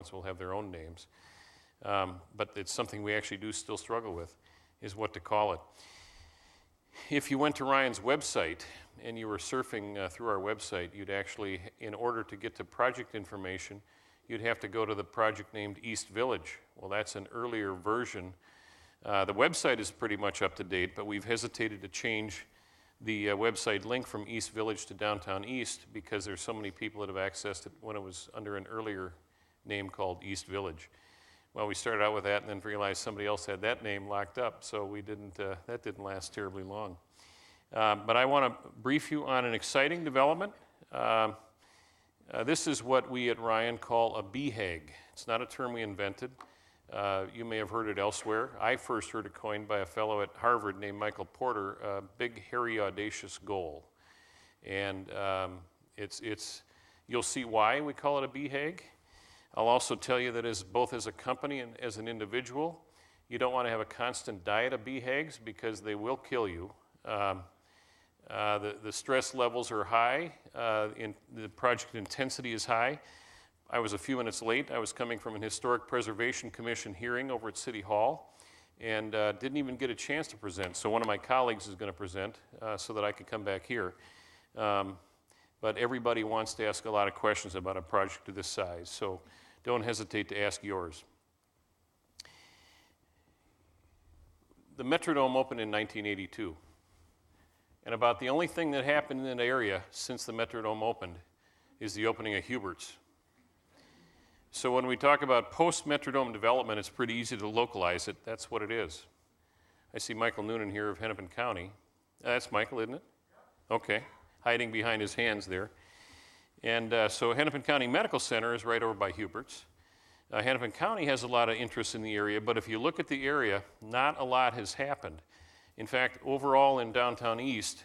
developments will have their own names. But it's something we actually do still struggle with, is what to call it. If you went to Ryan's website and you were surfing through our website, you'd actually, in order to get to project information, you'd have to go to the project named East Village. Well, that's an earlier version. The website is pretty much up to date, but we've hesitated to change the website link from East Village to Downtown East because there's so many people that have accessed it when it was under an earlier name called East Village. Well, we started out with that and then realized somebody else had that name locked up, so we didn't, that didn't last terribly long. But I want to brief you on an exciting development. This is what we at Ryan call a BHAG. It's not a term we invented. You may have heard it elsewhere. I first heard it coined by a fellow at Harvard named Michael Porter, a big, hairy, audacious goal. And you'll see why we call it a BHAG. I'll also tell you that both as a company and as an individual, you don't want to have a constant diet of BHAGs because they will kill you. The stress levels are high, the project intensity is high. I was a few minutes late. I was coming from an Historic Preservation Commission hearing over at City Hall and didn't even get a chance to present. So one of my colleagues is going to present so that I could come back here. But everybody wants to ask a lot of questions about a project of this size, so don't hesitate to ask yours. The Metrodome opened in 1982. And about the only thing that happened in that area since the Metrodome opened is the opening of Hubert's. So when we talk about post-Metrodome development, it's pretty easy to localize it. That's what it is. I see Michael Noonan here of Hennepin County. That's Michael, isn't it? Okay, hiding behind his hands there. And so Hennepin County Medical Center is right over by Hubert's. Hennepin County has a lot of interest in the area, but if you look at the area, not a lot has happened. In fact, overall in Downtown East,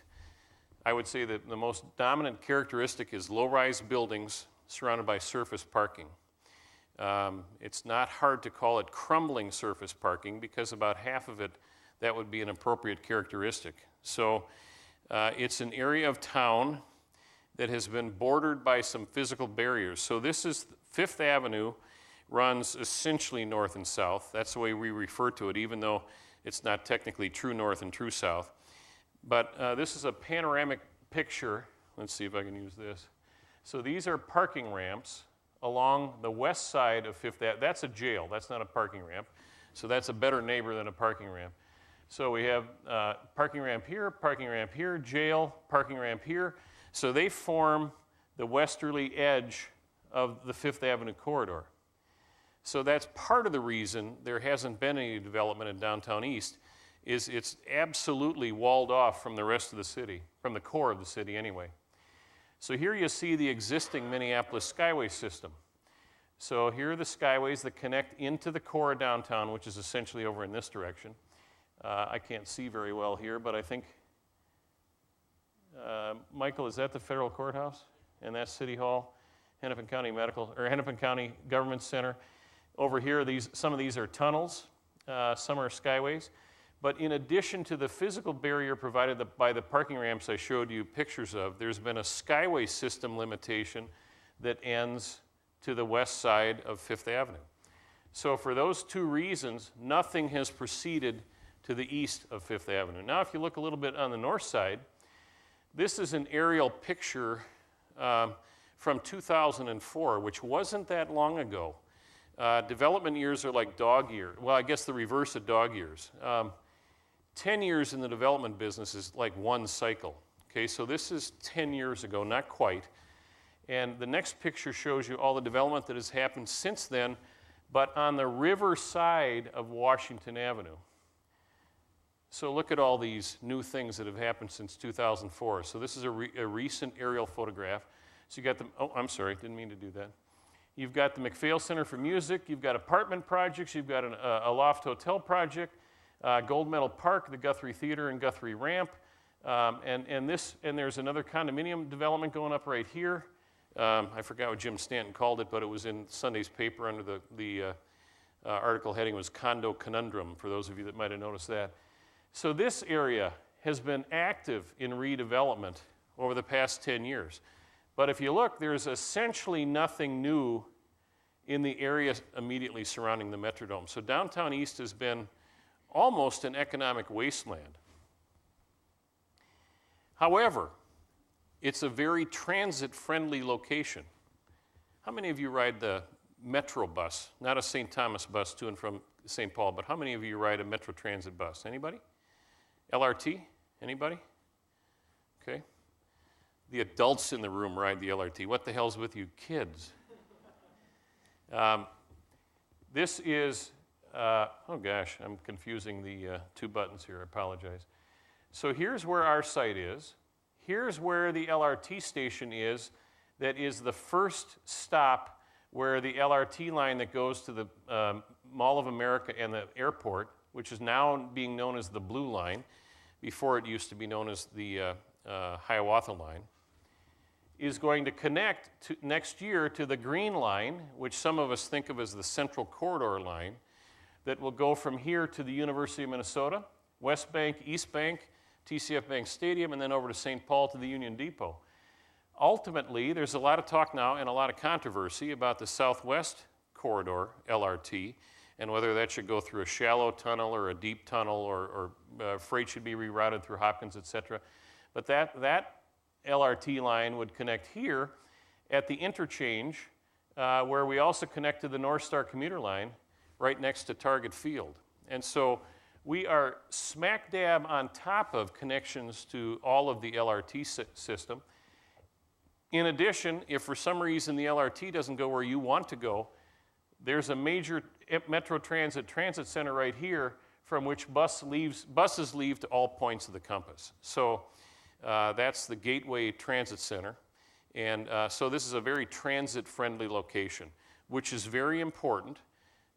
I would say that the most dominant characteristic is low-rise buildings surrounded by surface parking. It's not hard to call it crumbling surface parking because about half of it, that would be an appropriate characteristic. So it's an area of town that has been bordered by some physical barriers. So this is Fifth Avenue, runs essentially north and south. That's the way we refer to it, even though it's not technically true north and true south. But this is a panoramic picture. Let's see if I can use this. So these are parking ramps along the west side of Fifth Avenue. That's a jail. That's not a parking ramp. So that's a better neighbor than a parking ramp. So we have parking ramp here, jail, parking ramp here. So they form the westerly edge of the Fifth Avenue corridor. So that's part of the reason there hasn't been any development in Downtown East, is it's absolutely walled off from the rest of the city, from the core of the city anyway. So here you see the existing Minneapolis Skyway system. So here are the skyways that connect into the core of downtown, which is essentially over in this direction. I can't see very well here, but I think, Michael, is that the federal courthouse? And that's City Hall, Hennepin County Hennepin County Government Center. Over here, some of these are tunnels, some are skyways. But in addition to the physical barrier provided by the parking ramps I showed you pictures of, there's been a skyway system limitation that ends to the west side of Fifth Avenue. So for those two reasons, nothing has proceeded to the east of Fifth Avenue. Now, if you look a little bit on the north side, this is an aerial picture from 2004, which wasn't that long ago. Development years are like dog years. Well, I guess the reverse of dog years. 10 years in the development business is like one cycle. Okay, so this is 10 years ago, not quite. And the next picture shows you all the development that has happened since then, but on the river side of Washington Avenue. So look at all these new things that have happened since 2004. So this is a recent aerial photograph. So you got the, oh, I'm sorry, didn't mean to do that. You've got the MacPhail Center for Music, you've got apartment projects, you've got a loft hotel project, Gold Medal Park, the Guthrie Theater and Guthrie Ramp, and there's another condominium development going up right here. I forgot what Jim Stanton called it, but it was in Sunday's paper under the article heading was Condo Conundrum, for those of you that might have noticed that. So this area has been active in redevelopment over the past 10 years. But if you look, there's essentially nothing new in the area immediately surrounding the Metrodome. So downtown East has been almost an economic wasteland. However, it's a very transit-friendly location. How many of you ride the Metro bus? Not a St. Thomas bus to and from St. Paul, but how many of you ride a Metro Transit bus? Anybody? LRT? Anybody? Okay. The adults in the room ride the LRT. What the hell's with you kids? This is, oh gosh, I'm confusing the two buttons here. I apologize. So here's where our site is. Here's where the LRT station is. That is the first stop where the LRT line that goes to the Mall of America and the airport, which is now being known as the Blue Line, before it used to be known as the Hiawatha Line, is going to connect next year to the Green Line, which some of us think of as the Central Corridor Line, that will go from here to the University of Minnesota, West Bank, East Bank, TCF Bank Stadium, and then over to St. Paul to the Union Depot. Ultimately, there's a lot of talk now and a lot of controversy about the Southwest Corridor, LRT, and whether that should go through a shallow tunnel or a deep tunnel or freight should be rerouted through Hopkins, et cetera. But that LRT line would connect here at the interchange where we also connect to the North Star commuter line right next to Target Field. And so we are smack dab on top of connections to all of the LRT system. In addition, if for some reason the LRT doesn't go where you want to go, there's a major Metro Transit center right here from which buses leave to all points of the compass. So that's the Gateway Transit Center. And so this is a very transit-friendly location, which is very important,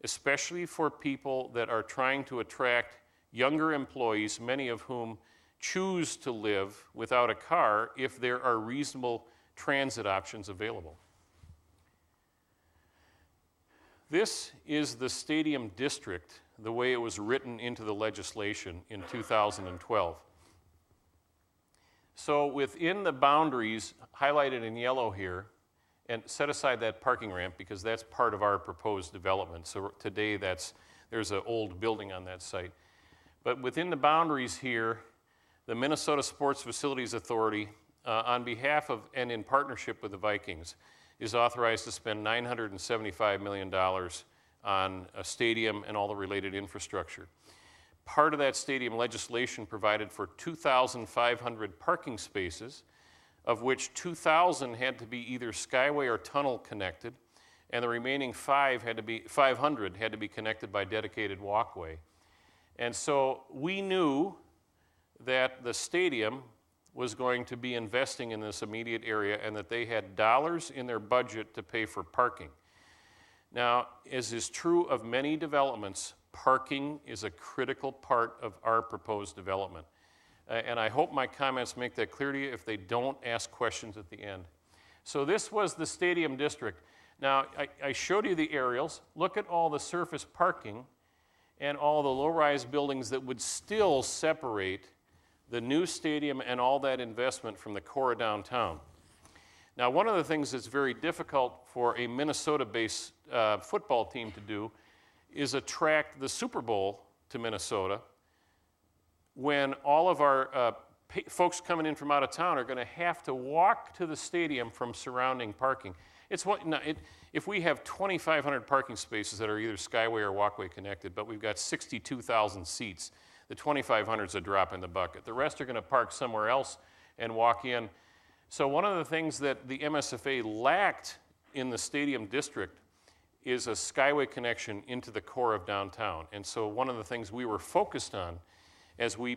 especially for people that are trying to attract younger employees, many of whom choose to live without a car if there are reasonable transit options available. This is the stadium district, the way it was written into the legislation in 2012. So within the boundaries highlighted in yellow here, and set aside that parking ramp because that's part of our proposed development. So today there's an old building on that site. But within the boundaries here, the Minnesota Sports Facilities Authority, on behalf of and in partnership with the Vikings, is authorized to spend $975 million on a stadium and all the related infrastructure. Part of that stadium legislation provided for 2,500 parking spaces, of which 2,000 had to be either skyway or tunnel connected, and the remaining 500 had to be connected by dedicated walkway. And so we knew that the stadium was going to be investing in this immediate area and that they had dollars in their budget to pay for parking. Now, as is true of many developments, parking is a critical part of our proposed development. And I hope my comments make that clear to you. If they don't, ask questions at the end. So this was the stadium district. Now, I showed you the aerials. Look at all the surface parking and all the low-rise buildings that would still separate the new stadium and all that investment from the core of downtown. Now, one of the things that's very difficult for a Minnesota-based football team to do is attract the Super Bowl to Minnesota when all of our folks coming in from out of town are going to have to walk to the stadium from surrounding parking. If we have 2,500 parking spaces that are either skyway or walkway connected, but we've got 62,000 seats, the 2,500 is a drop in the bucket. The rest are going to park somewhere else and walk in. So one of the things that the MSFA lacked in the stadium district is a skyway connection into the core of downtown. And so one of the things we were focused on as we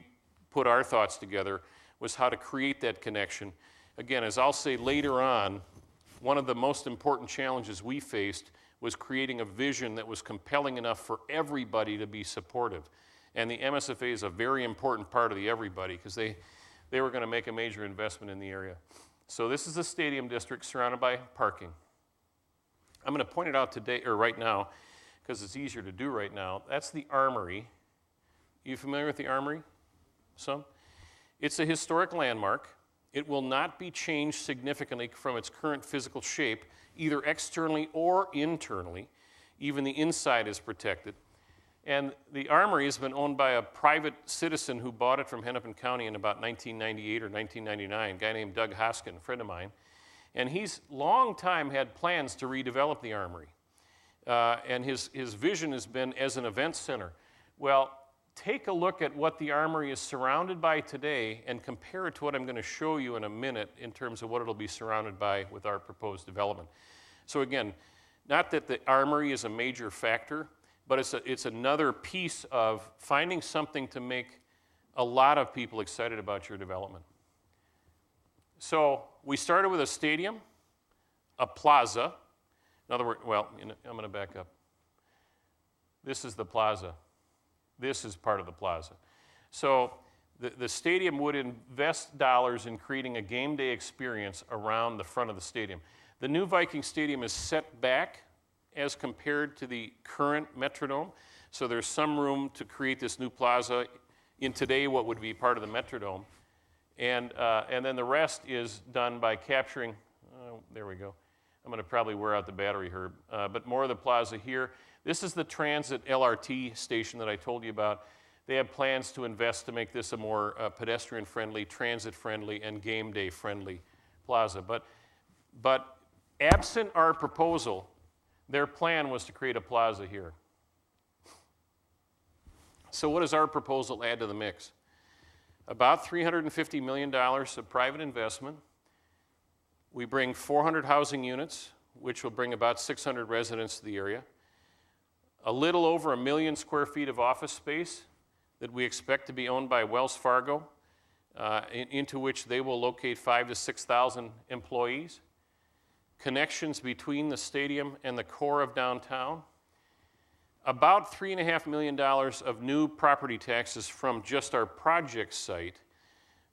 put our thoughts together was how to create that connection. Again, as I'll say later on, one of the most important challenges we faced was creating a vision that was compelling enough for everybody to be supportive. And the MSFA is a very important part of the everybody because they were going to make a major investment in the area. So this is the stadium district surrounded by parking. I'm going to point it out today, or right now, because it's easier to do right now. That's the Armory. You familiar with the Armory? Some? It's a historic landmark. It will not be changed significantly from its current physical shape, either externally or internally. Even the inside is protected. And the Armory has been owned by a private citizen who bought it from Hennepin County in about 1998 or 1999, a guy named Doug Hoskin, a friend of mine. And he's long time had plans to redevelop the Armory. And his vision has been as an event center. Well, take a look at what the Armory is surrounded by today and compare it to what I'm going to show you in a minute in terms of what it'll be surrounded by with our proposed development. So again, not that the Armory is a major factor, but it's another piece of finding something to make a lot of people excited about your development. So we started with a stadium, a plaza. In other words, well, I'm going to back up. This is the plaza. This is part of the plaza. So the stadium would invest dollars in creating a game day experience around the front of the stadium. The new Viking Stadium is set back as compared to the current Metrodome. So there's some room to create this new plaza in today what would be part of the Metrodome. And then the rest is done by capturing, there we go. I'm going to probably wear out the battery, Herb. But more of the plaza here. This is the transit LRT station that I told you about. They have plans to invest to make this a more pedestrian-friendly, transit-friendly, and game day-friendly plaza. But absent our proposal, their plan was to create a plaza here. So what does our proposal add to the mix? About $350 million of private investment. We bring 400 housing units, which will bring about 600 residents to the area. A little over 1 million square feet of office space that we expect to be owned by Wells Fargo, into which they will locate 5,000 to 6,000 employees. Connections between the stadium and the core of downtown. About $3.5 million of new property taxes from just our project site,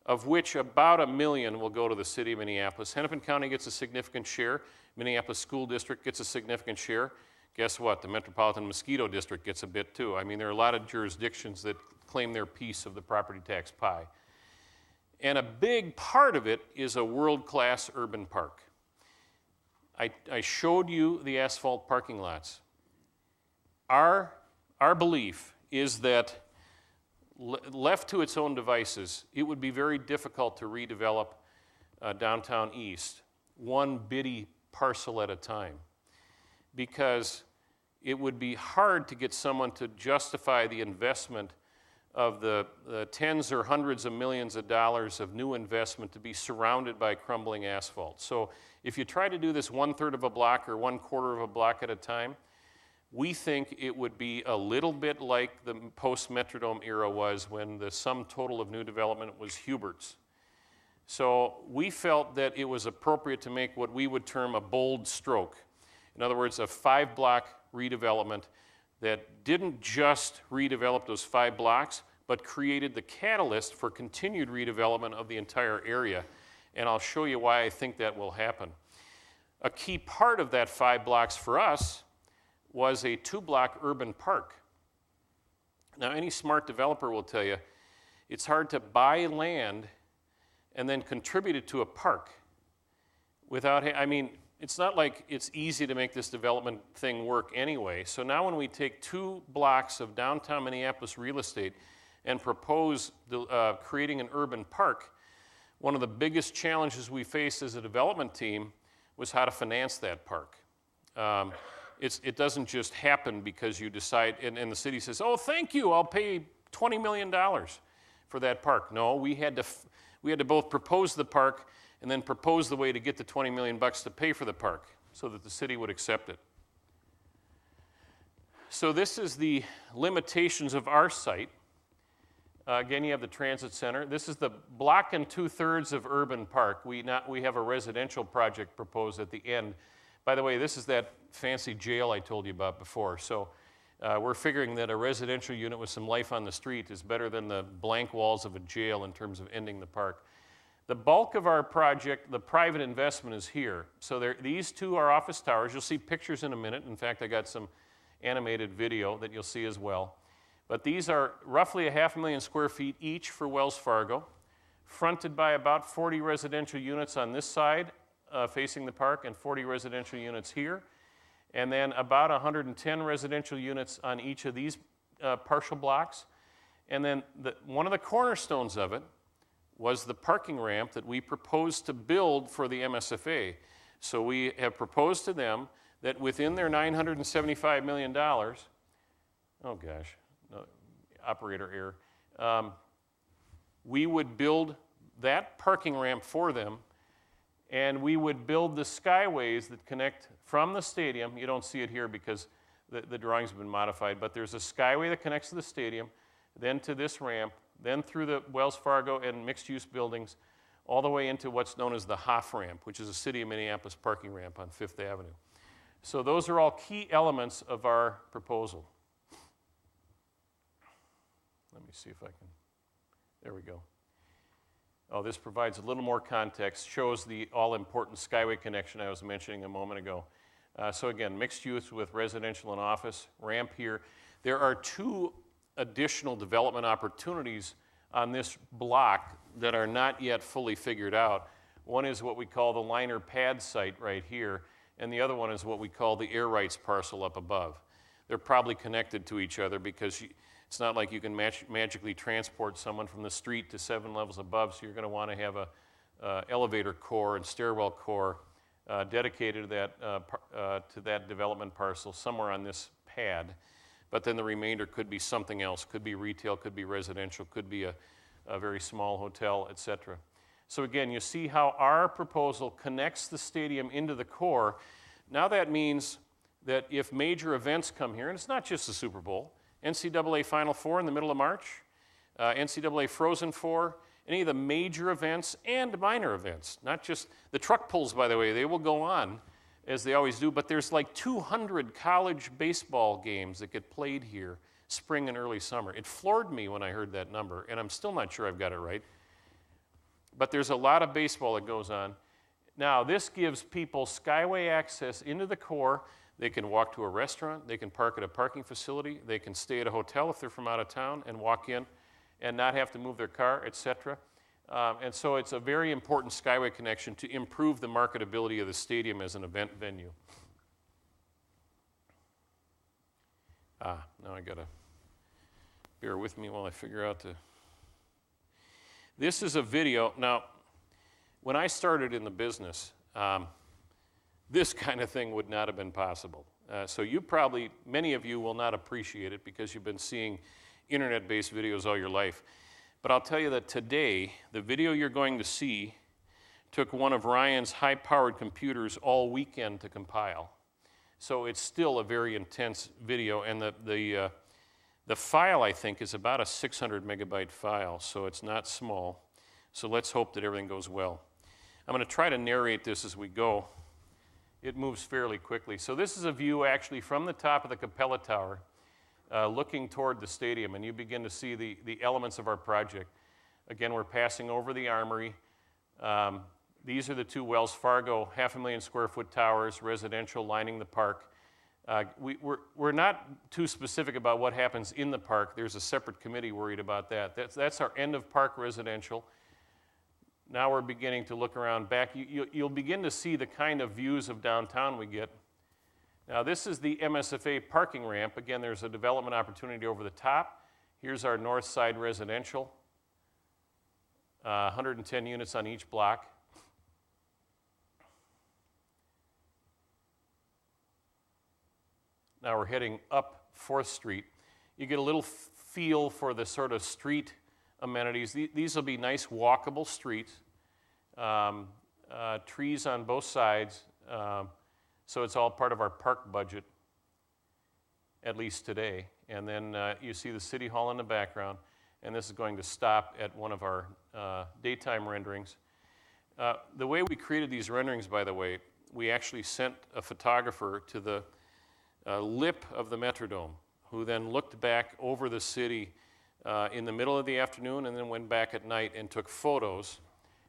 of which about $1 million will go to the city of Minneapolis. Hennepin County gets a significant share. Minneapolis School District gets a significant share. Guess what? The Metropolitan Mosquito District gets a bit too. I mean, there are a lot of jurisdictions that claim their piece of the property tax pie. And a big part of it is a world-class urban park. I showed you the asphalt parking lots. Our belief is that left to its own devices, it would be very difficult to redevelop downtown east, one bitty parcel at a time, because it would be hard to get someone to justify the investment of the tens or hundreds of millions of dollars of new investment to be surrounded by crumbling asphalt. So if you try to do this 1/3 of a block or 1/4 of a block at a time, we think it would be a little bit like the post-Metrodome era was when the sum total of new development was Hubert's. So we felt that it was appropriate to make what we would term a bold stroke. In other words, a 5-block redevelopment that didn't just redevelop those 5 blocks, but created the catalyst for continued redevelopment of the entire area. And I'll show you why I think that will happen. A key part of that 5 blocks for us was a 2-block urban park. Now, any smart developer will tell you it's hard to buy land and then contribute it to a park without, it's not like it's easy to make this development thing work anyway. So now when we take 2 blocks of downtown Minneapolis real estate and propose creating an urban park, one of the biggest challenges we faced as a development team was how to finance that park. It doesn't just happen because you decide, and the city says, oh, thank you, I'll pay $20 million for that park. No, we had to both propose the park and then propose the way to get the $20 million to pay for the park so that the city would accept it. So this is the limitations of our site. Again, you have the transit center. This is the block and 2/3 of urban park. We have a residential project proposed at the end. By the way, this is that fancy jail I told you about before. So we're figuring that a residential unit with some life on the street is better than the blank walls of a jail in terms of ending the park. The bulk of our project, the private investment, is here. So these 2 are office towers. You'll see pictures in a minute. In fact, I got some animated video that you'll see as well. But these are roughly 500,000 square feet each for Wells Fargo. fronted by about 40 residential units on this side facing the park and 40 residential units here. And then about 110 residential units on each of these partial blocks. And then one of the cornerstones of it was the parking ramp that we proposed to build for the MSFA. So we have proposed to them that within their $975 million, oh gosh, no, operator error, we would build that parking ramp for them, and we would build the skyways that connect from the stadium. You don't see it here because the drawings have been modified, but there's a skyway that connects to the stadium, then to this ramp, then through the Wells Fargo and mixed-use buildings, all the way into what's known as the Hoff ramp, which is a City of Minneapolis parking ramp on 5th Avenue. So those are all key elements of our proposal. Let me see if I can, there we go. Oh, this provides a little more context, shows the all-important skyway connection I was mentioning a moment ago. So again, mixed use with residential and office, ramp here. There are 2 additional development opportunities on this block that are not yet fully figured out. One is what we call the liner pad site right here, and the other one is what we call the air rights parcel up above. They're probably connected to each other because it's not like you can magically transport someone from the street to 7 levels above, so you're going to want to have a elevator core and stairwell core dedicated to that development parcel somewhere on this pad. But then the remainder could be something else, could be retail, could be residential, could be a very small hotel, et cetera. So again, you see how our proposal connects the stadium into the core. Now that means that if major events come here, and it's not just the Super Bowl, NCAA Final Four in the middle of March, NCAA Frozen Four, any of the major events and minor events, not just the truck pulls, by the way, they will go on as they always do, but there's like 200 college baseball games that get played here spring and early summer. It floored me when I heard that number, and I'm still not sure I've got it right. But there's a lot of baseball that goes on. Now, this gives people skyway access into the core. They can walk to a restaurant, they can park at a parking facility, they can stay at a hotel if they're from out of town and walk in and not have to move their car, et cetera. And so it's a very important skyway connection to improve the marketability of the stadium as an event venue. Now I gotta bear with me while I figure out This is a video. Now, when I started in the business, this kind of thing would not have been possible. So many of you will not appreciate it because you've been seeing internet-based videos all your life. But I'll tell you that today, the video you're going to see took one of Ryan's high-powered computers all weekend to compile. So it's still a very intense video, and the file, I think, is about a 600 megabyte file, so it's not small. So let's hope that everything goes well. I'm going to try to narrate this as we go. It moves fairly quickly. So this is a view actually from the top of the Capella Tower, looking toward the stadium, and you begin to see the elements of our project. Again, we're passing over the Armory. These are the 2 Wells Fargo 500,000 square foot towers, residential, lining the park. We're not too specific about what happens in the park. There's a separate committee worried about that. That's our end of park residential. Now we're beginning to look around back. You'll begin to see the kind of views of downtown we get. Now this is the MSFA parking ramp. Again, there's a development opportunity over the top. Here's our north side residential, 110 units on each block. Now we're heading up 4th Street. You get a little feel for the sort of street amenities. These will be nice walkable streets, trees on both sides, so it's all part of our park budget, at least today. And then you see the City Hall in the background, and this is going to stop at one of our daytime renderings. The way we created these renderings, by the way, we actually sent a photographer to the lip of the Metrodome, who then looked back over the city in the middle of the afternoon and then went back at night and took photos.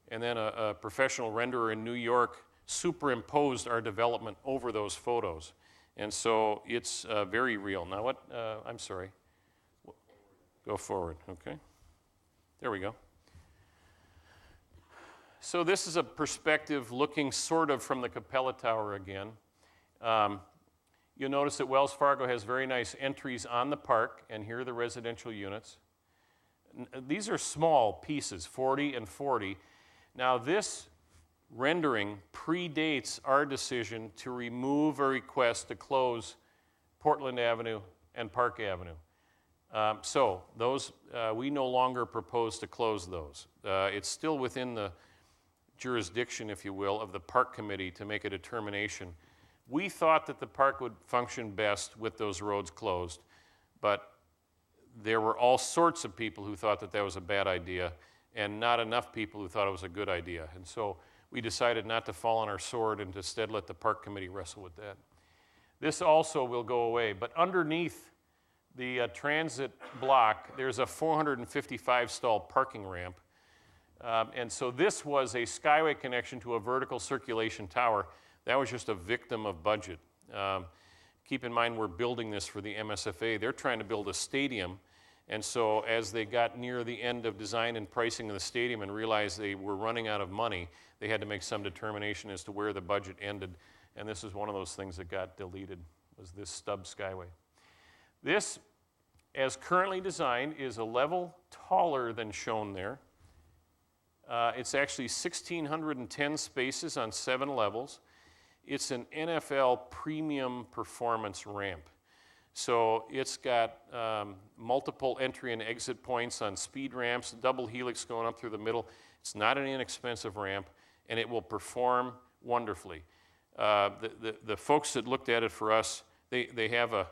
And then a professional renderer in New York superimposed our development over those photos. And so it's very real. Now what, I'm sorry. Go forward, okay. There we go. So this is a perspective looking sort of from the Capella Tower again. You'll notice that Wells Fargo has very nice entries on the park, and here are the residential units. These are small pieces, 40 and 40. Now this rendering predates our decision to remove a request to close Portland Avenue and Park Avenue. So those, we no longer propose to close those. It's still within the jurisdiction, if you will, of the park committee to make a determination. We thought that the park would function best with those roads closed, but there were all sorts of people who thought that that was a bad idea and not enough people who thought it was a good idea. And so we decided not to fall on our sword and instead let the park committee wrestle with that. This also will go away, but underneath the transit block, there's a 455 stall parking ramp. And so this was a Skyway connection to a vertical circulation tower. That was just a victim of budget. Keep in mind we're building this for the MSFA. They're trying to build a stadium, and so as they got near the end of design and pricing of the stadium and realized they were running out of money, they had to make some determination as to where the budget ended, and this is one of those things that got deleted, was this stub Skyway. This, as currently designed, is a level taller than shown there. It's actually 1,610 spaces on 7 levels. It's an NFL premium performance ramp. So it's got multiple entry and exit points on speed ramps, double helix going up through the middle. It's not an inexpensive ramp, and it will perform wonderfully. The folks that looked at it for us, they have a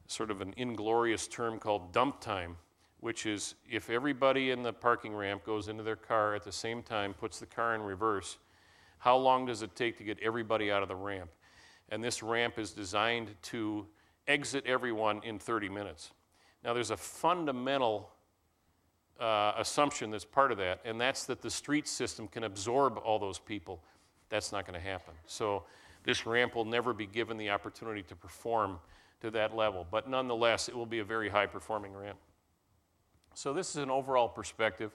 sort of an inglorious term called dump time, which is if everybody in the parking ramp goes into their car at the same time, puts the car in reverse, how long does it take to get everybody out of the ramp? And this ramp is designed to exit everyone in 30 minutes. Now there's a fundamental assumption that's part of that, and that's that the street system can absorb all those people. That's not going to happen. So this ramp will never be given the opportunity to perform to that level, but nonetheless, it will be a very high-performing ramp. So this is an overall perspective.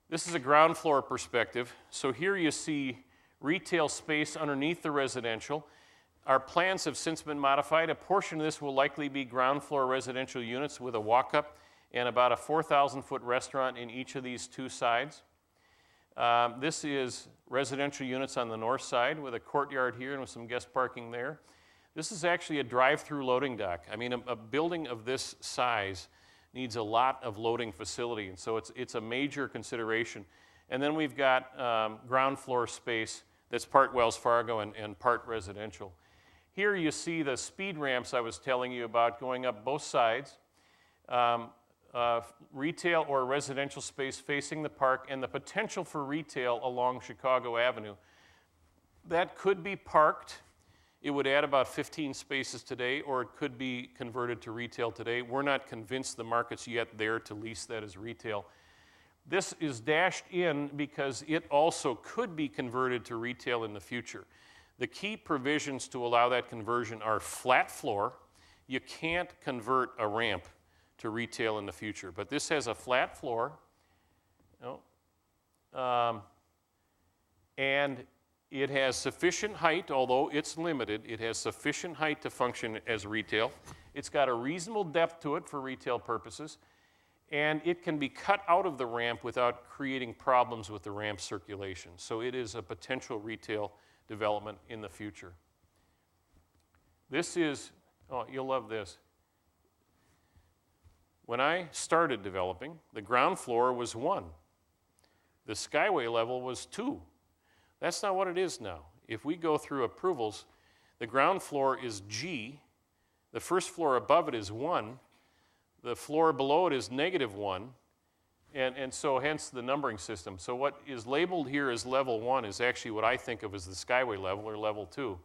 This is a ground floor perspective. So here you see retail space underneath the residential. Our plans have since been modified. A portion of this will likely be ground floor residential units with a walk-up and about a 4,000-foot restaurant in each of these 2 sides. This is residential units on the north side with a courtyard here and with some guest parking there. This is actually a drive-through loading dock. I mean, a building of this size needs a lot of loading facility, and so it's a major consideration. And then we've got ground floor space that's part Wells Fargo and part residential. Here you see the speed ramps I was telling you about going up both sides, retail or residential space facing the park, and the potential for retail along Chicago Avenue. That could be parked. It would add about 15 spaces today, or it could be converted to retail today. We're not convinced the market's yet there to lease that as retail. This is dashed in because it also could be converted to retail in the future. The key provisions to allow that conversion are flat floor. You can't convert a ramp to retail in the future, but this has a flat floor. And it has sufficient height, although it's limited, it has sufficient height to function as retail. It's got a reasonable depth to it for retail purposes, and it can be cut out of the ramp without creating problems with the ramp circulation. So it is a potential retail development in the future. This is, oh, you'll love this. When I started developing, the ground floor was 1. The Skyway level was 2. That's not what it is now. If we go through approvals, the ground floor is G, the first floor above it is 1, the floor below it is -1, and so hence the numbering system. So what is labeled here as level 1 is actually what I think of as the Skyway level, or level 2.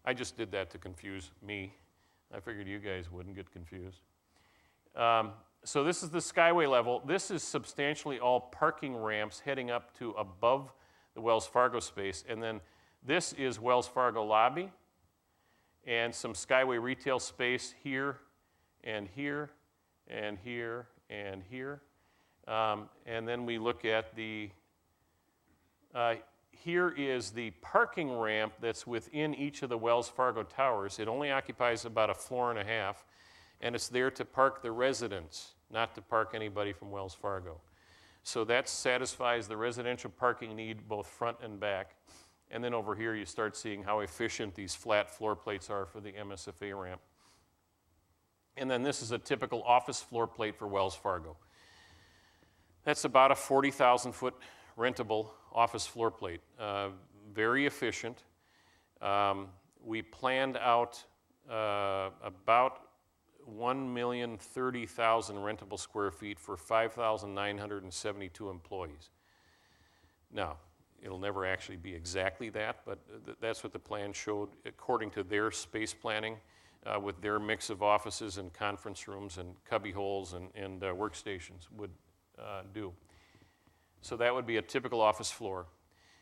I just did that to confuse me. I figured you guys wouldn't get confused. So this is the Skyway level. This is substantially all parking ramps heading up to above the Wells Fargo space, and then this is Wells Fargo lobby and some Skyway retail space here and here and here and here. And then we look at the here is the parking ramp that's within each of the Wells Fargo towers. It only occupies about a floor and a half, and it's there to park the residents, not to park anybody from Wells Fargo. So that satisfies the residential parking need both front and back. And then over here you start seeing how efficient these flat floor plates are for the MSFA ramp. And then this is a typical office floor plate for Wells Fargo. That's about a 40,000 foot rentable office floor plate. Very efficient. We planned out about 1,030,000 rentable square feet for 5,972 employees. Now, it'll never actually be exactly that, but that's what the plan showed according to their space planning with their mix of offices and conference rooms and cubby holes and workstations would do. So that would be a typical office floor.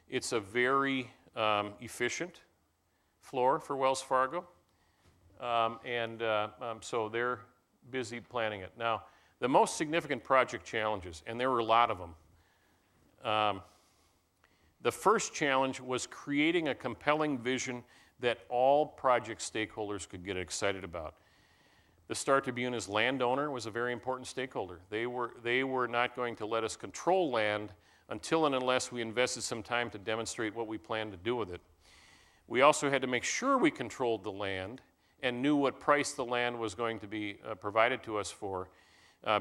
It's a very efficient floor for Wells Fargo, so they're busy planning it. Now, the most significant project challenges, and there were a lot of them, the first challenge was creating a compelling vision that all project stakeholders could get excited about. The Star Tribune's landowner was a very important stakeholder. They were not going to let us control land until and unless we invested some time to demonstrate what we planned to do with it. We also had to make sure we controlled the land and knew what price the land was going to be provided to us for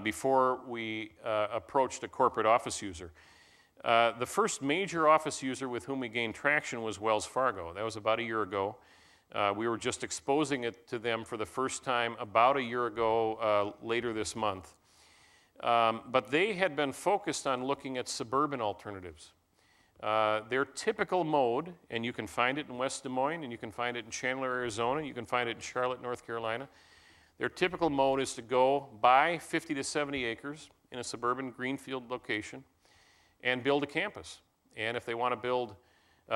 before we approached a corporate office user. The first major office user with whom we gained traction was Wells Fargo. That was about a year ago. We were just exposing it to them for the first time about a year ago, later this month. But they had been focused on looking at suburban alternatives. Their typical mode, and you can find it in West Des Moines, and you can find it in Chandler, Arizona, and you can find it in Charlotte, North Carolina. Their typical mode is to go buy 50 to 70 acres in a suburban greenfield location and build a campus. And if they want to build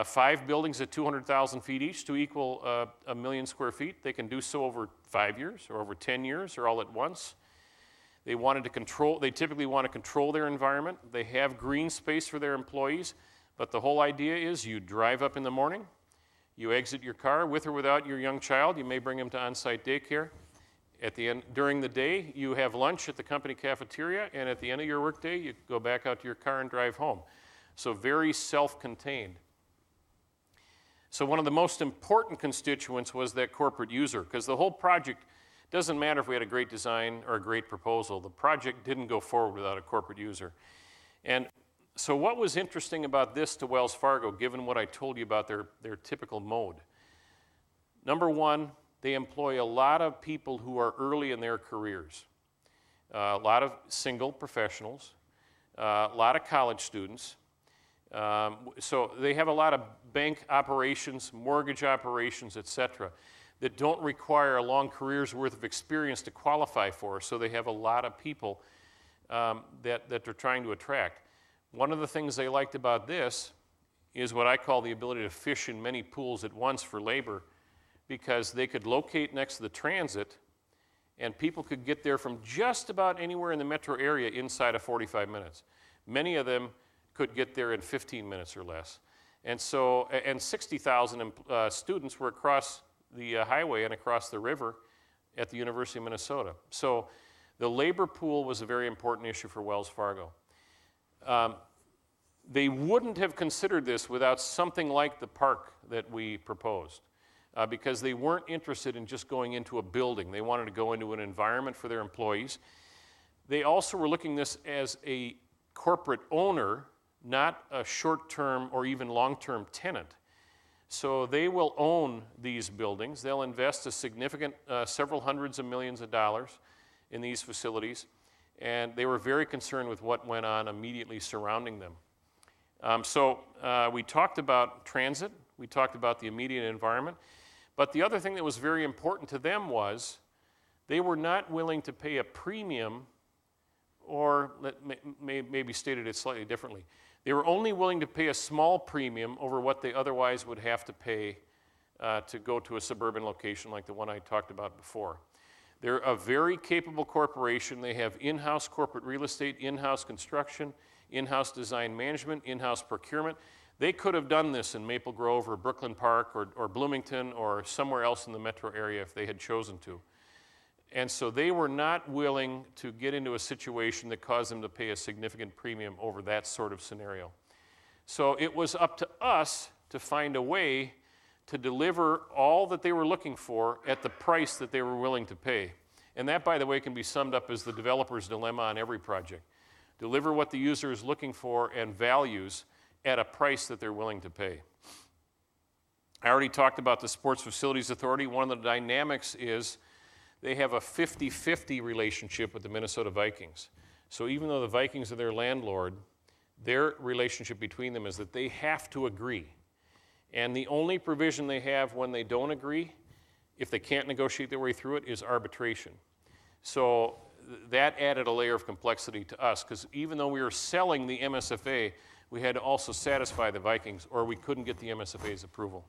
5 buildings at 200,000 feet each to equal 1 million square feet, they can do so over 5 years or over 10 years or all at once. They typically want to control their environment. They have green space for their employees, but the whole idea is you drive up in the morning, you exit your car with or without your young child, you may bring them to on-site daycare. During the day, you have lunch at the company cafeteria, and at the end of your workday, you go back out to your car and drive home. So very self-contained. So one of the most important constituents was that corporate user, because the whole project doesn't matter if we had a great design or a great proposal. The project didn't go forward without a corporate user. And so what was interesting about this to Wells Fargo, given what I told you about their typical mode? Number one, they employ a lot of people who are early in their careers, a lot of single professionals, a lot of college students. So they have a lot of bank operations, mortgage operations, et cetera, that don't require a long career's worth of experience to qualify for. So they have a lot of people that they're trying to attract. One of the things they liked about this is what I call the ability to fish in many pools at once for labor, because they could locate next to the transit and people could get there from just about anywhere in the metro area inside of 45 minutes. Many of them could get there in 15 minutes or less. And 60,000 students were across the highway and across the river at the University of Minnesota. So the labor pool was a very important issue for Wells Fargo. They wouldn't have considered this without something like the park that we proposed. Because they weren't interested in just going into a building. They wanted to go into an environment for their employees. They also were looking at this as a corporate owner, not a short-term or even long-term tenant. So they will own these buildings. They'll invest a significant several hundreds of millions of dollars in these facilities. And they were very concerned with what went on immediately surrounding them. We talked about transit. We talked about the immediate environment. But the other thing that was very important to them was they were not willing to pay a premium, or maybe stated it slightly differently. They were only willing to pay a small premium over what they otherwise would have to pay to go to a suburban location like the one I talked about before. They're a very capable corporation. They have in-house corporate real estate, in-house construction, in-house design management, in-house procurement. They could have done this in Maple Grove or Brooklyn Park or Bloomington or somewhere else in the metro area if they had chosen to. And so they were not willing to get into a situation that caused them to pay a significant premium over that sort of scenario. So it was up to us to find a way to deliver all that they were looking for at the price that they were willing to pay. And that, by the way, can be summed up as the developer's dilemma on every project. Deliver what the user is looking for and values at a price that they're willing to pay. I already talked about the Sports Facilities Authority. One of the dynamics is they have a 50-50 relationship with the Minnesota Vikings. So even though the Vikings are their landlord, their relationship between them is that they have to agree. And the only provision they have when they don't agree, if they can't negotiate their way through it, is arbitration. So that added a layer of complexity to us, because even though we were selling the MSFA, we had to also satisfy the Vikings, or we couldn't get the MSFA's approval.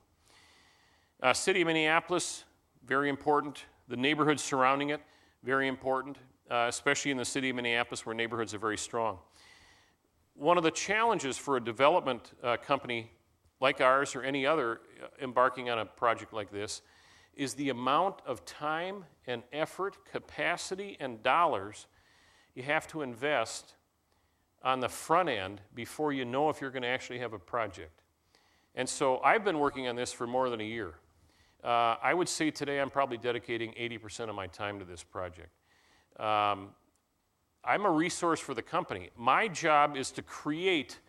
City of Minneapolis, very important. The neighborhoods surrounding it, very important, especially in the city of Minneapolis where neighborhoods are very strong. One of the challenges for a development company like ours or any other embarking on a project like this is the amount of time and effort, capacity, and dollars you have to invest on the front end before you know if you're going to actually have a project. And so I've been working on this for more than a year. I would say today I'm probably dedicating 80% of my time to this project. I'm a resource for the company. My job is to create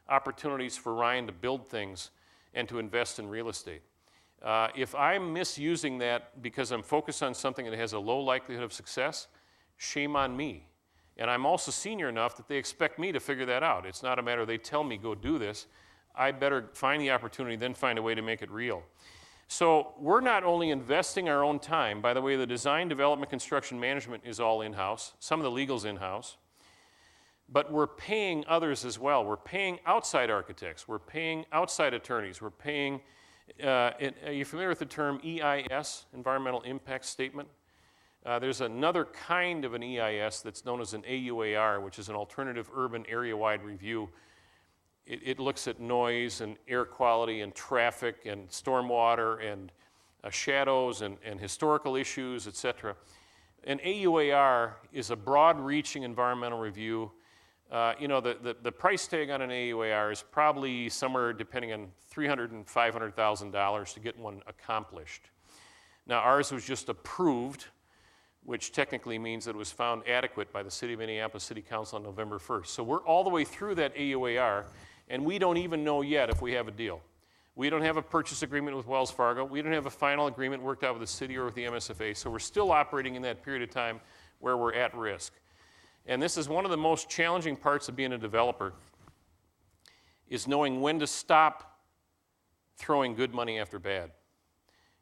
opportunities for Ryan to build things and to invest in real estate. If I'm misusing that because I'm focused on something that has a low likelihood of success, shame on me. And I'm also senior enough that they expect me to figure that out. It's not a matter of they tell me go do this. I better find the opportunity, then find a way to make it real. So we're not only investing our own time. By the way, the design, development, construction management is all in-house. Some of the legal's in-house. But we're paying others as well. We're paying outside architects. We're paying outside attorneys. We're paying, are you familiar with the term EIS, Environmental Impact Statement? There's another kind of an EIS that's known as an AUAR, which is an alternative urban area-wide review. It looks at noise and air quality and traffic and stormwater and shadows and historical issues, et cetera. An AUAR is a broad-reaching environmental review. The price tag on an AUAR is probably somewhere, depending on $300,000 and $500,000 to get one accomplished. Now, ours was just approved, which technically means that it was found adequate by the City of Minneapolis City Council on November 1st. So we're all the way through that AUAR, and we don't even know yet if we have a deal. We don't have a purchase agreement with Wells Fargo. We don't have a final agreement worked out with the city or with the MSFA, so we're still operating in that period of time where we're at risk. And this is one of the most challenging parts of being a developer, is knowing when to stop throwing good money after bad.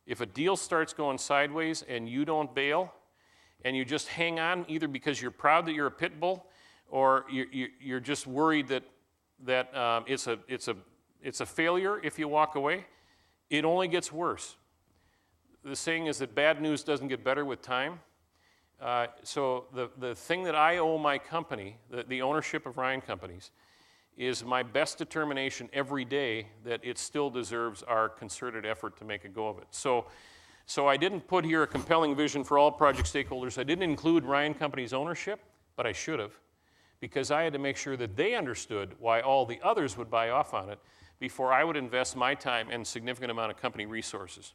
If a deal starts going sideways and you don't bail, and you just hang on either because you're proud that you're a pit bull or you're just worried that it's a failure if you walk away, it only gets worse. The saying is that bad news doesn't get better with time. So the thing that I owe my company, the ownership of Ryan Companies, is my best determination every day that it still deserves our concerted effort to make a go of it. So I didn't put here a compelling vision for all project stakeholders. I didn't include Ryan Companies' ownership, but I should have, because I had to make sure that they understood why all the others would buy off on it before I would invest my time and significant amount of company resources.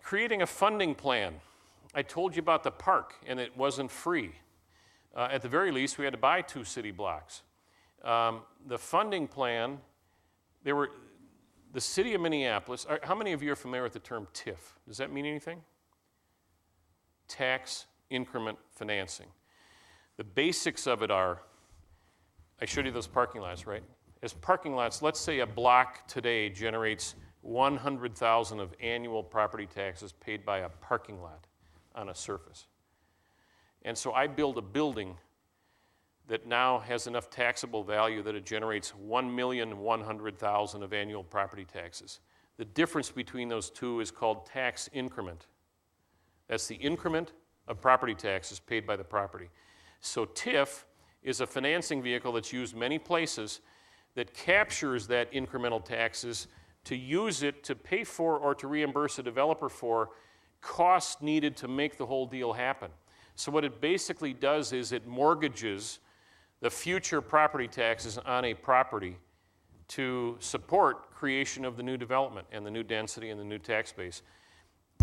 Creating a funding plan. I told you about the park, and it wasn't free. At the very least, we had to buy 2 city blocks. The funding plan, the city of Minneapolis, how many of you are familiar with the term TIF? Does that mean anything? Tax increment financing. The basics of it are, I showed you those parking lots, right? As parking lots, let's say a block today generates $100,000 of annual property taxes paid by a parking lot on a surface. And so I build a building that now has enough taxable value that it generates $1,100,000 of annual property taxes. The difference between those two is called tax increment. That's the increment of property taxes paid by the property. So TIF is a financing vehicle that's used many places, that captures that incremental taxes to use it to pay for or to reimburse a developer for costs needed to make the whole deal happen. So what it basically does is it mortgages the future property taxes on a property to support creation of the new development and the new density and the new tax base.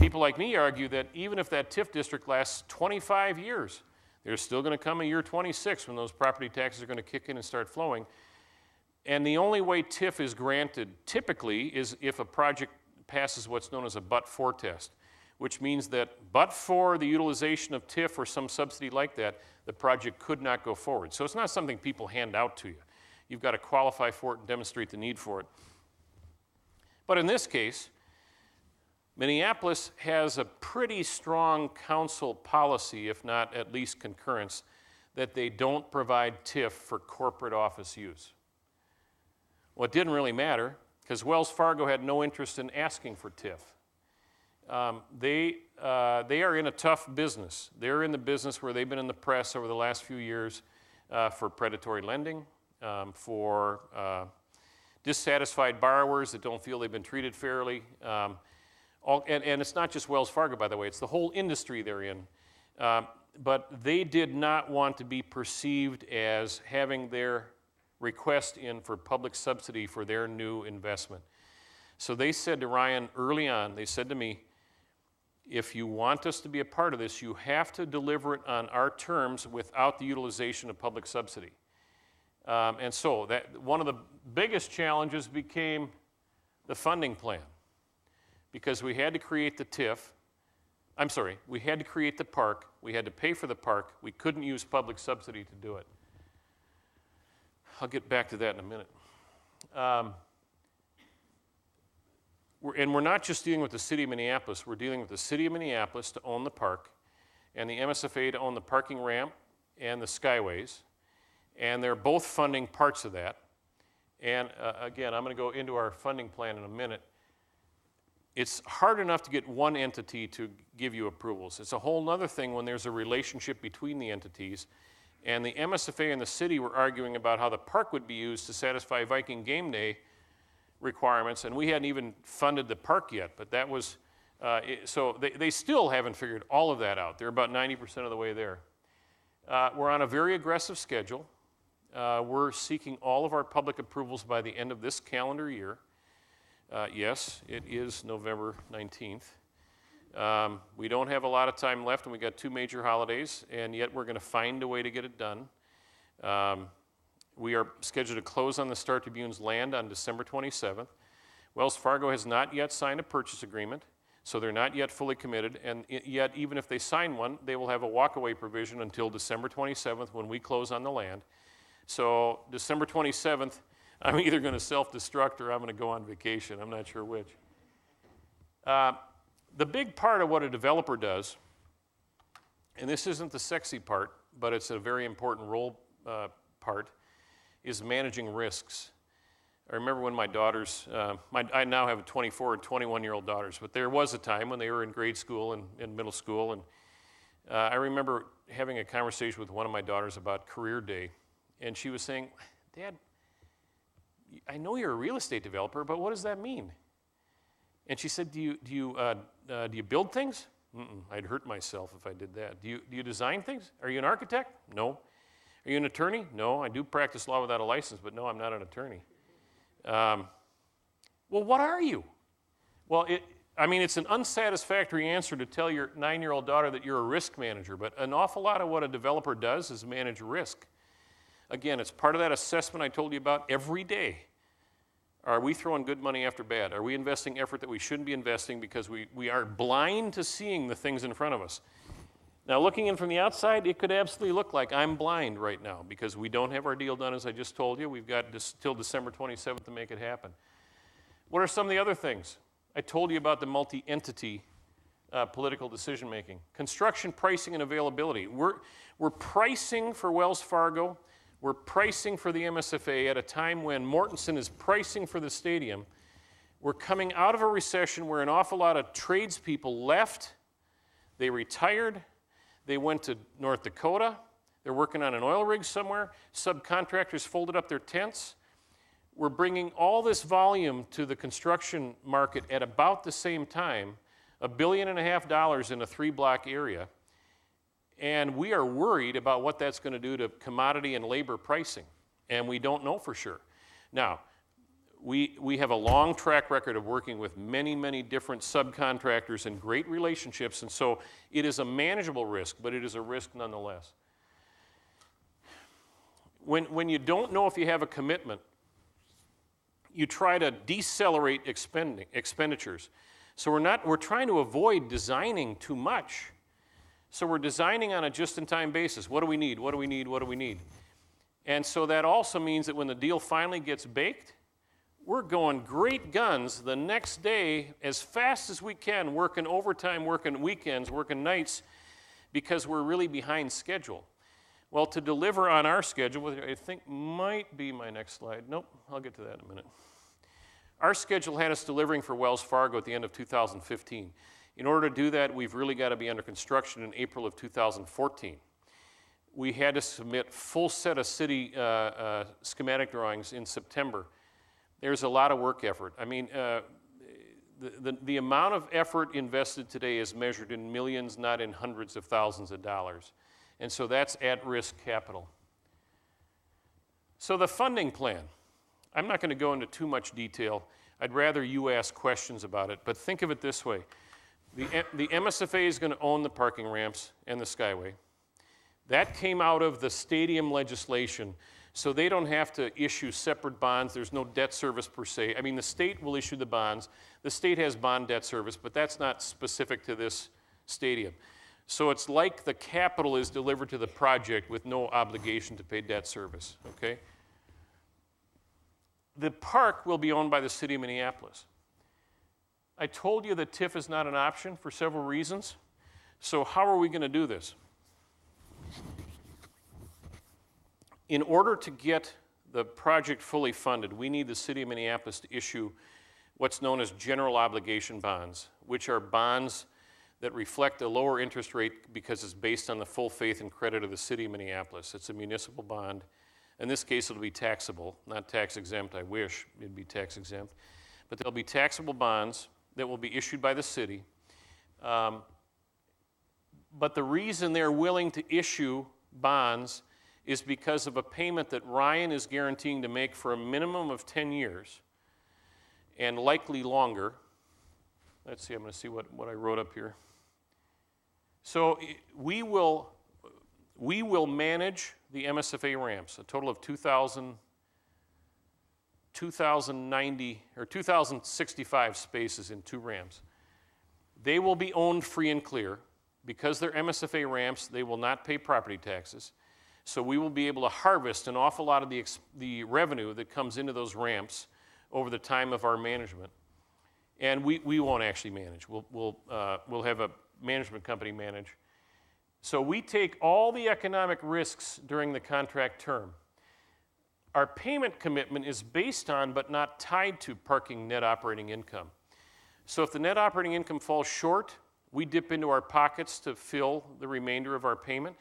People like me argue that even if that TIF district lasts 25 years, there's still going to come a year 26 when those property taxes are going to kick in and start flowing. And the only way TIF is granted typically is if a project passes what's known as a but-for test, which means that but for the utilization of TIF or some subsidy like that, the project could not go forward. So it's not something people hand out to you. You've got to qualify for it and demonstrate the need for it. But in this case, Minneapolis has a pretty strong council policy, if not at least concurrence, that they don't provide TIF for corporate office use. Well, it didn't really matter because Wells Fargo had no interest in asking for TIF. They are in a tough business. They're in the business where they've been in the press over the last few years for predatory lending, for dissatisfied borrowers that don't feel they've been treated fairly. And it's not just Wells Fargo, by the way. It's the whole industry they're in. But they did not want to be perceived as having their request in for public subsidy for their new investment. So they said to Ryan early on, they said to me, if you want us to be a part of this, you have to deliver it on our terms without the utilization of public subsidy. And so that one of the biggest challenges became the funding plan, because we had to create the TIF. We had to create the park. We had to pay for the park. We couldn't use public subsidy to do it. I'll get back to that in a minute. We're not just dealing with the city of Minneapolis. We're dealing with the city of Minneapolis to own the park, and the MSFA to own the parking ramp and the skyways. And they're both funding parts of that. And again, I'm going to go into our funding plan in a minute. It's hard enough to get one entity to give you approvals. It's a whole other thing when there's a relationship between the entities. And the MSFA and the city were arguing about how the park would be used to satisfy Viking Game Day requirements, and we hadn't even funded the park yet, but that was, so they still haven't figured all of that out. They're about 90% of the way there. We're on a very aggressive schedule. We're seeking all of our public approvals by the end of this calendar year. Yes, it is November 19th. We don't have a lot of time left, and we got 2 major holidays, and yet we're going to find a way to get it done. We are scheduled to close on the Star Tribune's land on December 27th. Wells Fargo has not yet signed a purchase agreement, so they're not yet fully committed, and yet even if they sign one, they will have a walkaway provision until December 27th when we close on the land. So December 27th, I'm either going to self-destruct or I'm going to go on vacation. I'm not sure which. The big part of what a developer does, and this isn't the sexy part, but it's a very important role part, is managing risks. I remember when my daughters, I now have 24 and 21-year-old daughters, but there was a time when they were in grade school and in middle school, and I remember having a conversation with one of my daughters about career day, and she was saying, Dad, I know you're a real estate developer, but what does that mean? And she said, do you build things? I'd hurt myself if I did that. Do you design things? Are you an architect? No. Are you an attorney? No, I do practice law without a license, but no, I'm not an attorney. Well, what are you? Well, it's an unsatisfactory answer to tell your 9-year-old daughter that you're a risk manager, but an awful lot of what a developer does is manage risk. Again, it's part of that assessment I told you about every day. Are we throwing good money after bad? Are we investing effort that we shouldn't be investing because we are blind to seeing the things in front of us? Now, looking in from the outside, it could absolutely look like I'm blind right now because we don't have our deal done, as I just told you. We've got till December 27th to make it happen. What are some of the other things? I told you about the multi-entity political decision-making. Construction pricing and availability. We're pricing for Wells Fargo. We're pricing for the MSFA at a time when Mortenson is pricing for the stadium. We're coming out of a recession where an awful lot of tradespeople left. They retired. They went to North Dakota. They're working on an oil rig somewhere. Subcontractors folded up their tents. we're bringing all this volume to the construction market at about the same time, $1.5 billion in a 3-block area, and we are worried about what that's going to do to commodity and labor pricing, and we don't know for sure. Now, we have a long track record of working with many, many different subcontractors and great relationships, and so it is a manageable risk, but it is a risk nonetheless. When you don't know if you have a commitment, you try to decelerate expenditures. So we're trying to avoid designing too much. So we're designing on a just-in-time basis. What do we need? What do we need? What do we need? And so that also means that when the deal finally gets baked, we're going great guns the next day as fast as we can, working overtime, working weekends, working nights, because we're really behind schedule. Well, to deliver on our schedule, which I think might be my next slide. Nope, I'll get to that in a minute. Our schedule had us delivering for Wells Fargo at the end of 2015. In order to do that, we've really got to be under construction in April of 2014. We had to submit full set of city schematic drawings in September. There's a lot of work effort. I mean, the amount of effort invested today is measured in millions, not in hundreds of thousands of dollars. And so that's at-risk capital. So the funding plan. I'm not going to go into too much detail. I'd rather you ask questions about it. But think of it this way. The MSFA is going to own the parking ramps and the Skyway. That came out of the stadium legislation. So they don't have to issue separate bonds. There's no debt service per se. I mean, the state will issue the bonds. The state has bond debt service, but that's not specific to this stadium. So it's like the capital is delivered to the project with no obligation to pay debt service, okay? The park will be owned by the city of Minneapolis. I told you that TIF is not an option for several reasons. So how are we going to do this? In order to get the project fully funded, we need the city of Minneapolis to issue what's known as general obligation bonds, which are bonds that reflect a lower interest rate because it's based on the full faith and credit of the city of Minneapolis. It's a municipal bond. In this case, it'll be taxable, not tax exempt. I wish it'd be tax exempt. But there'll be taxable bonds that will be issued by the city. But the reason they're willing to issue bonds is because of a payment that Ryan is guaranteeing to make for a minimum of 10 years and likely longer. Let's see, I'm going to see what I wrote up here. So we will manage the MSFA ramps, a total of 2,090 or 2,065 spaces in 2 ramps. They will be owned free and clear. Because they're MSFA ramps, they will not pay property taxes. So we will be able to harvest an awful lot of the revenue that comes into those ramps over the time of our management. And we won't actually manage. We'll have a management company manage. So we take all the economic risks during the contract term. Our payment commitment is based on but not tied to parking net operating income. So if the net operating income falls short, we dip into our pockets to fill the remainder of our payment.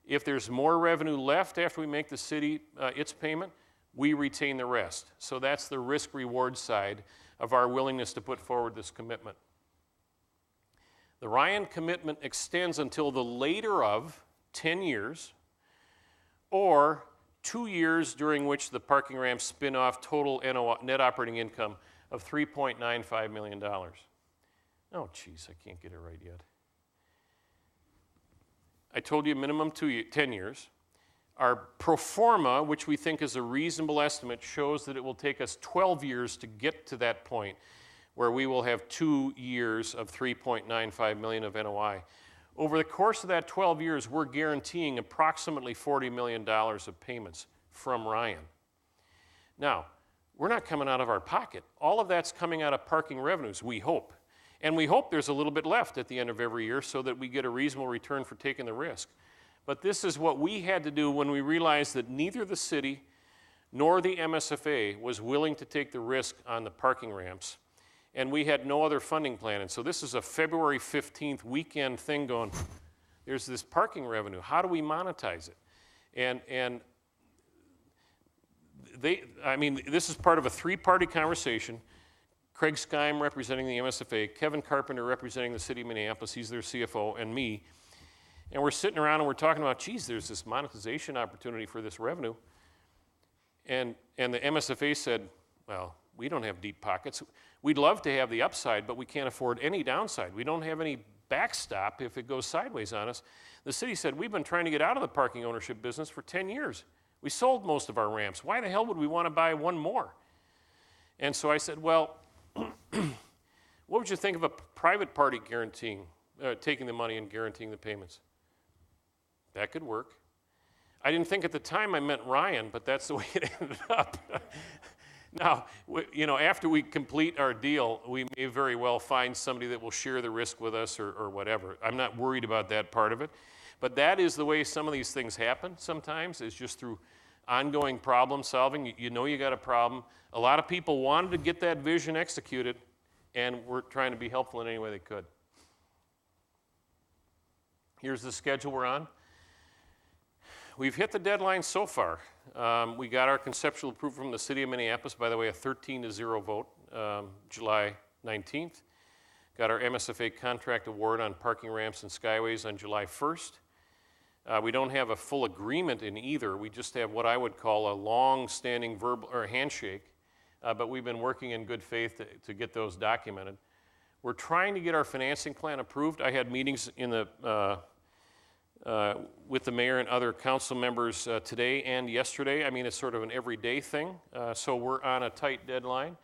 If there's more revenue left after we make the city its payment, we retain the rest. So that's the risk-reward side of our willingness to put forward this commitment. The Ryan commitment extends until the later of 10 years or 2 years during which the parking ramps spin off total net operating income of $3.95 million. Oh, geez, I can't get it right yet. I told you minimum 10 years. Our pro forma, which we think is a reasonable estimate, shows that it will take us 12 years to get to that point where we will have 2 years of $3.95 million of NOI. Over the course of that 12 years, we're guaranteeing approximately $40 million of payments from Ryan. Now, we're not coming out of our pocket. All of that's coming out of parking revenues, we hope. And we hope there's a little bit left at the end of every year so that we get a reasonable return for taking the risk. But this is what we had to do when we realized that neither the city nor the MSFA was willing to take the risk on the parking ramps. And we had no other funding plan. And so this is a February 15th weekend thing going, there's this parking revenue. How do we monetize it? And this is part of a three-party conversation. Craig Skeim representing the MSFA, Kevin Carpenter representing the city of Minneapolis, he's their CFO, and me. And we're sitting around and we're talking about, geez, there's this monetization opportunity for this revenue. And the MSFA said, well, we don't have deep pockets. We'd love to have the upside, but we can't afford any downside. We don't have any backstop if it goes sideways on us. The city said, we've been trying to get out of the parking ownership business for 10 years. We sold most of our ramps. Why the hell would we want to buy one more? And so I said, well, what would you think of a private party guaranteeing, taking the money and guaranteeing the payments? That could work. I didn't think at the time I meant Ryan, but that's the way it ended up. Now, after we complete our deal, we may very well find somebody that will share the risk with us or whatever. I'm not worried about that part of it. But that is the way some of these things happen sometimes, is just through ongoing problem solving. You know you got a problem. A lot of people wanted to get that vision executed, and we're trying to be helpful in any way they could. Here's the schedule we're on. We've hit the deadline so far. We got our conceptual approval from the city of Minneapolis, by the way, a 13-0 vote, July 19th. Got our MSFA contract award on parking ramps and skyways on July 1st. We don't have a full agreement in either. We just have what I would call a long-standing verbal or handshake, but we've been working in good faith to get those documented. We're trying to get our financing plan approved. I had meetings in with the mayor and other council members today and yesterday. I mean, it's sort of an everyday thing, so we're on a tight deadline.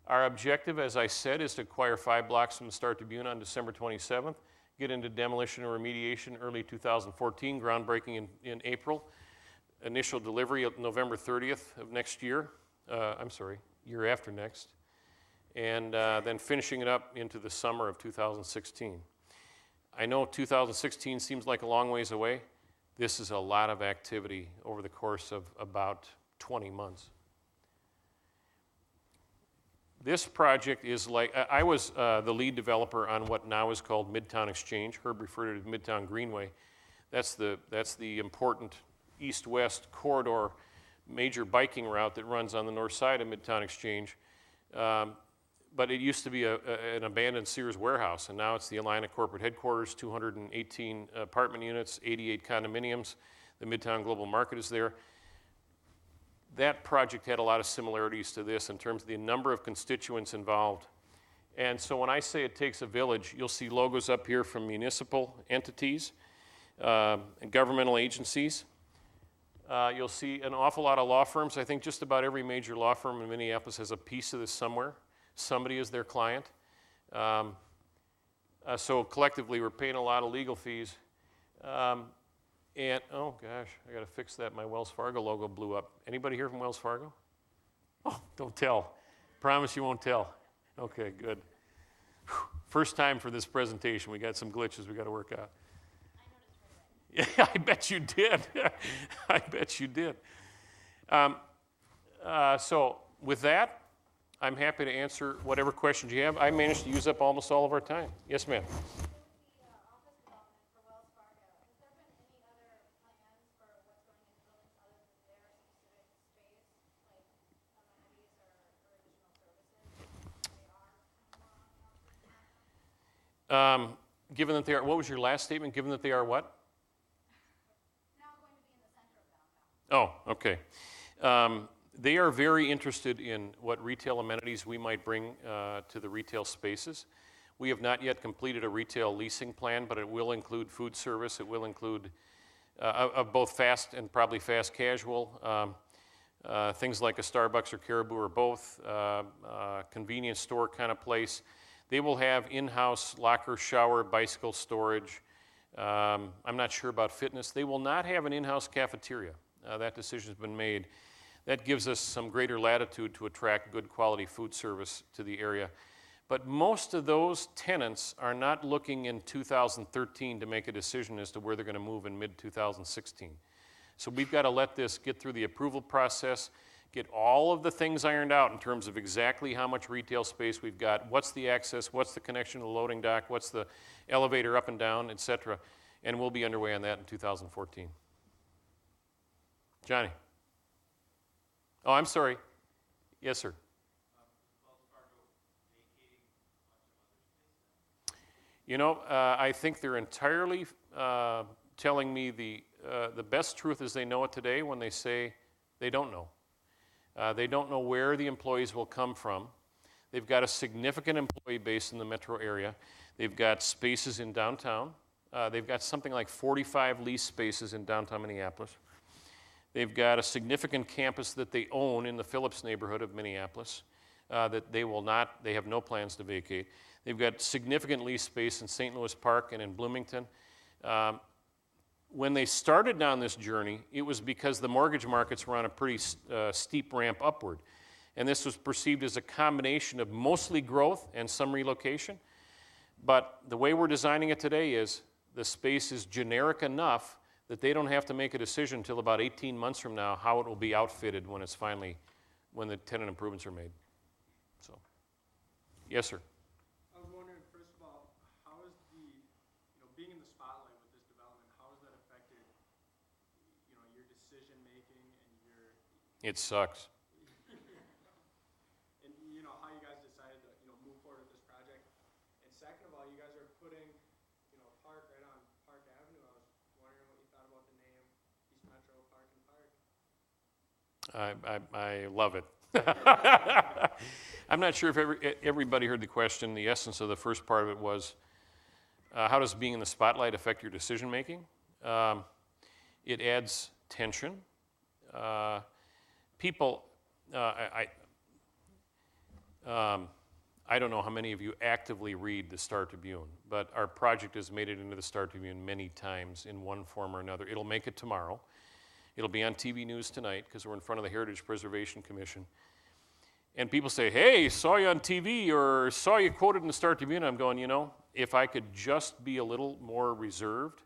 Our objective, as I said, is to acquire 5 blocks from the Star Tribune on December 27th, get into demolition or remediation early 2014, groundbreaking in April, initial delivery of November 30th of next year, year after next, and then finishing it up into the summer of 2016. I know 2016 seems like a long ways away. This is a lot of activity over the course of about 20 months. This project is like, I was the lead developer on what now is called Midtown Exchange. Herb referred to it as Midtown Greenway. That's the important east-west corridor, major biking route that runs on the north side of Midtown Exchange. But it used to be an abandoned Sears warehouse, and now it's the Alina corporate headquarters, 218 apartment units, 88 condominiums. The Midtown Global Market is there. That project had a lot of similarities to this in terms of the number of constituents involved. And so when I say it takes a village, you'll see logos up here from municipal entities and governmental agencies. You'll see an awful lot of law firms. I think just about every major law firm in Minneapolis has a piece of this somewhere. Somebody is their client. So collectively, we're paying a lot of legal fees. And, oh gosh, I gotta fix that. My Wells Fargo logo blew up. Anybody here from Wells Fargo? Oh, don't tell. Promise you won't tell. Okay, good. Whew. First time for this presentation. We got some glitches we gotta work out. I noticed right away. Yeah, I bet you did. I bet you did. So with that, I'm happy to answer whatever questions you have. I managed to use up almost all of our time. Yes, ma'am. Given that they are, what was your last statement? Given that they are what? Now going to be in the center of downtown. Oh, okay. They are very interested in what retail amenities we might bring to the retail spaces. We have not yet completed a retail leasing plan, but it will include food service. It will include of both fast and probably fast casual, things like a Starbucks or Caribou or both, convenience store kind of place. They will have in-house locker, shower, bicycle storage. I'm not sure about fitness. They will not have an in-house cafeteria. That decision's been made. That gives us some greater latitude to attract good quality food service to the area. But most of those tenants are not looking in 2013 to make a decision as to where they're going to move in mid-2016. So we've got to let this get through the approval process, get all of the things ironed out in terms of exactly how much retail space we've got, what's the access, what's the connection to the loading dock, what's the elevator up and down, et cetera. And we'll be underway on that in 2014. Johnny. Oh, I'm sorry. Yes, sir. You know, I think they're entirely telling me the best truth as they know it today when they say they don't know. They don't know where the employees will come from. They've got a significant employee base in the metro area. They've got spaces in downtown. They've got something like 45 leased spaces in downtown Minneapolis. They've got a significant campus that they own in the Phillips neighborhood of Minneapolis that they have no plans to vacate. They've got significant lease space in St. Louis Park and in Bloomington. When they started down this journey, it was because the mortgage markets were on a pretty steep ramp upward. And this was perceived as a combination of mostly growth and some relocation. But the way we're designing it today is the space is generic enough that they don't have to make a decision until about 18 months from now how it will be outfitted when the tenant improvements are made. So, yes, sir. I was wondering, first of all, how is being in the spotlight with this development, how has that affected, your decision making and your... It sucks. And how you guys decided to, move forward with this project. And second of all, you guys are putting, park right on Park Avenue. I was wondering what you thought about the name East Metro Park and Park. I love it. I'm not sure if everybody heard the question. The essence of the first part of it was, how does being in the spotlight affect your decision making? It adds tension. People, I don't know how many of you actively read the Star Tribune, but our project has made it into the Star Tribune many times in one form or another. It'll make it tomorrow. It'll be on TV News tonight because we're in front of the Heritage Preservation Commission. And people say, hey, saw you on TV or saw you quoted in the Star Tribune. I'm going, if I could just be a little more reserved.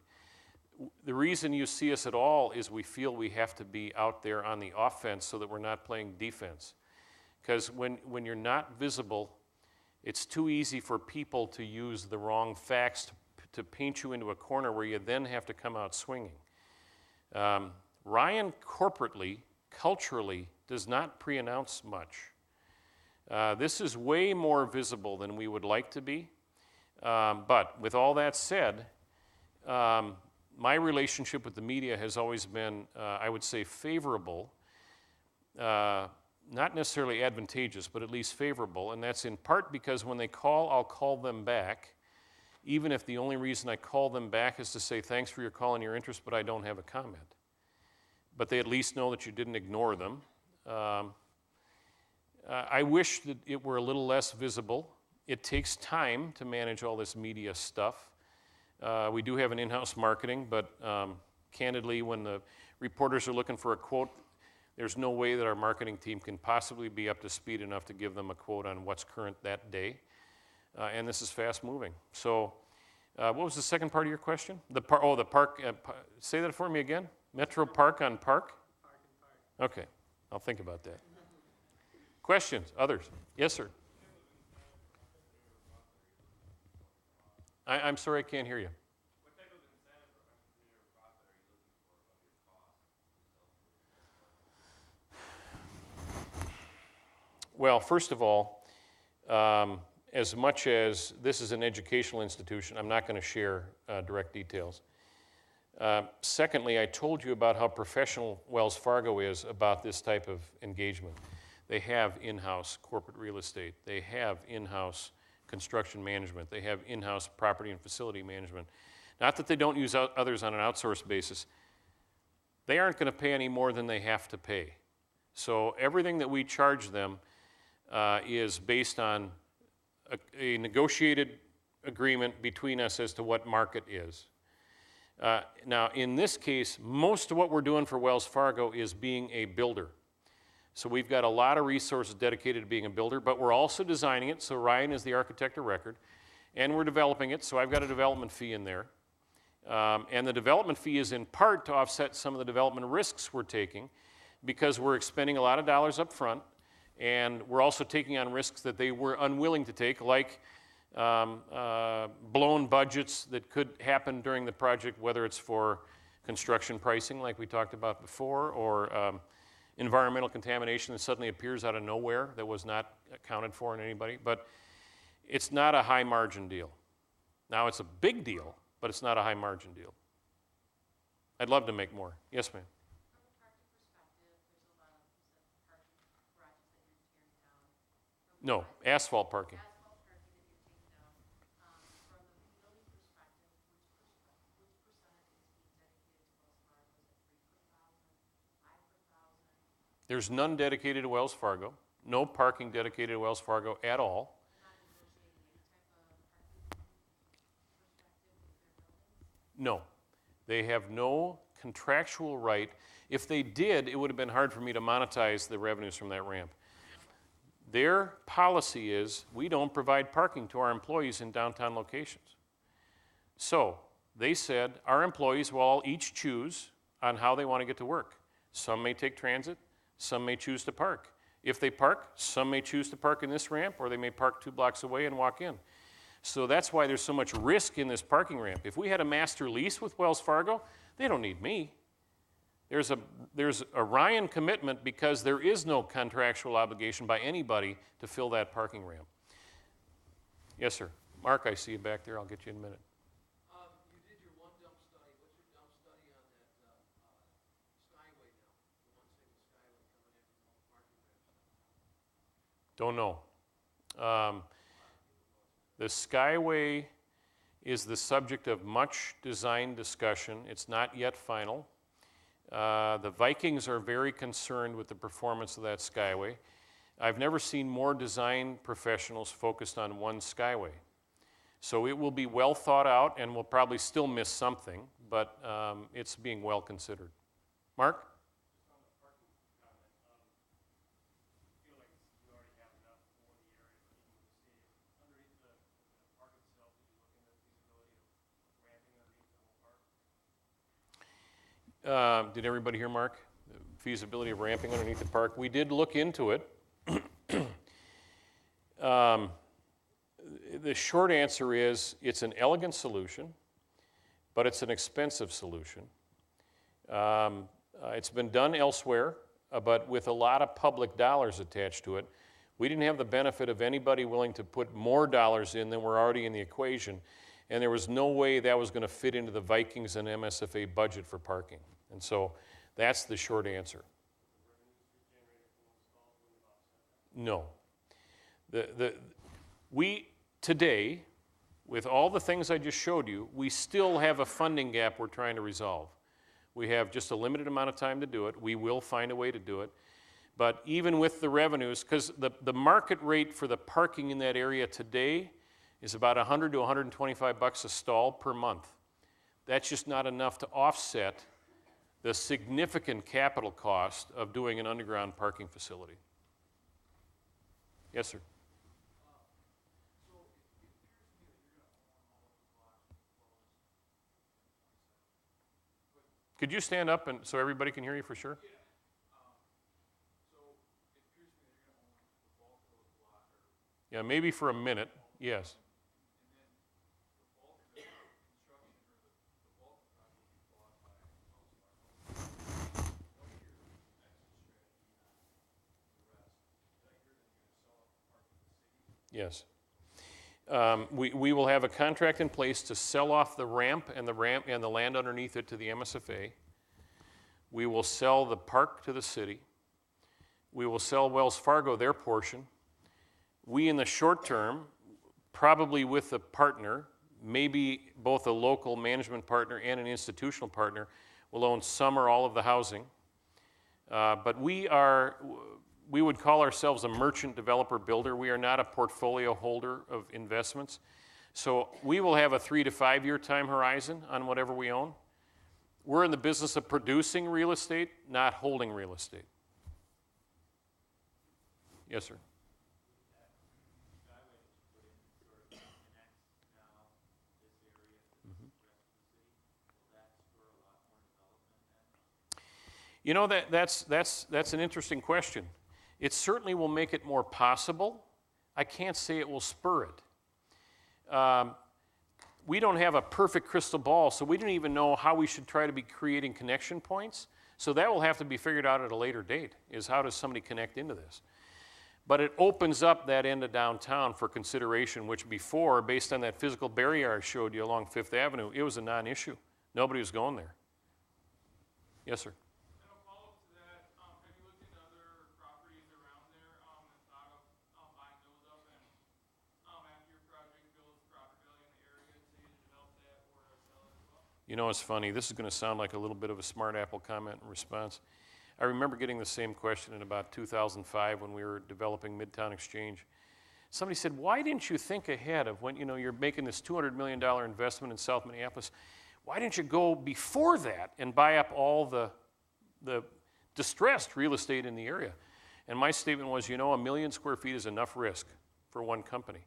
The reason you see us at all is we feel we have to be out there on the offense so that we're not playing defense. Because when you're not visible, it's too easy for people to use the wrong facts to paint you into a corner where you then have to come out swinging. Ryan corporately, culturally, does not pre-announce much. This is way more visible than we would like to be. But with all that said, my relationship with the media has always been, I would say, favorable. Not necessarily advantageous, but at least favorable. And that's in part because when they call, I'll call them back, even if the only reason I call them back is to say thanks for your call and your interest, but I don't have a comment. But they at least know that you didn't ignore them. I wish that it were a little less visible. It takes time to manage all this media stuff. We do have an in-house marketing, but candidly, when the reporters are looking for a quote, there's no way that our marketing team can possibly be up to speed enough to give them a quote on what's current that day. And this is fast moving. So what was the second part of your question? The park. Say that for me again. Metro Park on Park? Park and Park. Okay, I'll think about that. Questions? Others? Yes, sir. I'm sorry, I can't hear you. What type of incentive or entrepreneur profit are you looking for above your cost? Well, first of all, as much as this is an educational institution, I'm not going to share direct details. Secondly, I told you about how professional Wells Fargo is about this type of engagement. They have in-house corporate real estate. They have in-house construction management. They have in-house property and facility management. Not that they don't use others on an outsourced basis. They aren't going to pay any more than they have to pay. So everything that we charge them is based on a negotiated agreement between us as to what market is. Now, in this case, most of what we're doing for Wells Fargo is being a builder. So we've got a lot of resources dedicated to being a builder, but we're also designing it, so Ryan is the architect of record, and we're developing it, so I've got a development fee in there. And the development fee is in part to offset some of the development risks we're taking because we're expending a lot of dollars up front, and we're also taking on risks that they were unwilling to take, like blown budgets that could happen during the project, whether it's for construction pricing like we talked about before, or environmental contamination that suddenly appears out of nowhere that was not accounted for in anybody. But it's not a high margin deal. Now, it's a big deal, but it's not a high margin deal. I'd love to make more. Yes, ma'am. From a parking perspective, there's a lot of parking garages that you're tearing down. No, asphalt parking. Asphalt parking that you're taking down. From a building perspective, which percentage is being dedicated to Wells Fargo? Is it 3 per thousand, 5 per thousand? There's none dedicated to Wells Fargo. No parking dedicated to Wells Fargo at all. Not negotiating any type of parking perspective with their buildings? No. They have no contractual right. If they did, it would have been hard for me to monetize the revenues from that ramp. Their policy is we don't provide parking to our employees in downtown locations. So they said our employees will all each choose on how they want to get to work. Some may take transit, some may choose to park. If they park, some may choose to park in this ramp, or they may park 2 blocks away and walk in. So that's why there's so much risk in this parking ramp. If we had a master lease with Wells Fargo, they don't need me. There's a Ryan commitment because there is no contractual obligation by anybody to fill that parking ramp. Yes, sir. Mark, I see you back there. I'll get you in a minute. You did your one dump study. What's your dump study on that Skyway now? The one single Skyway coming in from all parking ramps. Don't know. The Skyway is the subject of much design discussion. It's not yet final. The Vikings are very concerned with the performance of that Skyway. I've never seen more design professionals focused on one Skyway. So it will be well thought out, and we'll probably still miss something, but it's being well considered. Mark? Did everybody hear Mark? The feasibility of ramping underneath the park. We did look into it. The short answer is it's an elegant solution, but it's an expensive solution. It's been done elsewhere, but with a lot of public dollars attached to it. We didn't have the benefit of anybody willing to put more dollars in than were already in the equation, and there was no way that was going to fit into the Vikings and MSFA budget for parking. And so that's the short answer. No. We, today, with all the things I just showed you, we still have a funding gap we're trying to resolve. We have just a limited amount of time to do it. We will find a way to do it. But even with the revenues, because the market rate for the parking in that area today is about $100 to $125 a stall per month. That's just not enough to offset the significant capital cost of doing an underground parking facility. Yes, sir. Could you stand up and so everybody can hear you for sure? Yeah, maybe for a minute, yes. Yes. We will have a contract in place to sell off the ramp and the land underneath it to the MSFA. We will sell the park to the city. We will sell Wells Fargo their portion. We, in the short term, probably with a partner, maybe both a local management partner and an institutional partner, will own some or all of the housing. But we would call ourselves a merchant developer builder. We are not a portfolio holder of investments. So we will have a 3 to 5 year time horizon on whatever we own. We're in the business of producing real estate, not holding real estate. Yes, sir. You know, that's an interesting question. It certainly will make it more possible. I can't say it will spur it. we don't have a perfect crystal ball, so we didn't even know how we should try to be creating connection points. So that will have to be figured out at a later date, is how does somebody connect into this? But it opens up that end of downtown for consideration, which before, based on that physical barrier I showed you along Fifth Avenue, it was a non-issue. Nobody was going there. Yes, sir. And a follow-up to that, have you looked into other properties around there, and thought of buying those up and, after your project builds profitability in the area, to either develop that or to sell it as well? You know, it's funny. This is going to sound like a little bit of a smart apple comment and response. I remember getting the same question in about 2005 when we were developing Midtown Exchange. Somebody said, why didn't you think ahead of when, you're making this $200 million investment in South Minneapolis? Why didn't you go before that and buy up all the distressed real estate in the area? And my statement was, 1 million square feet is enough risk for one company.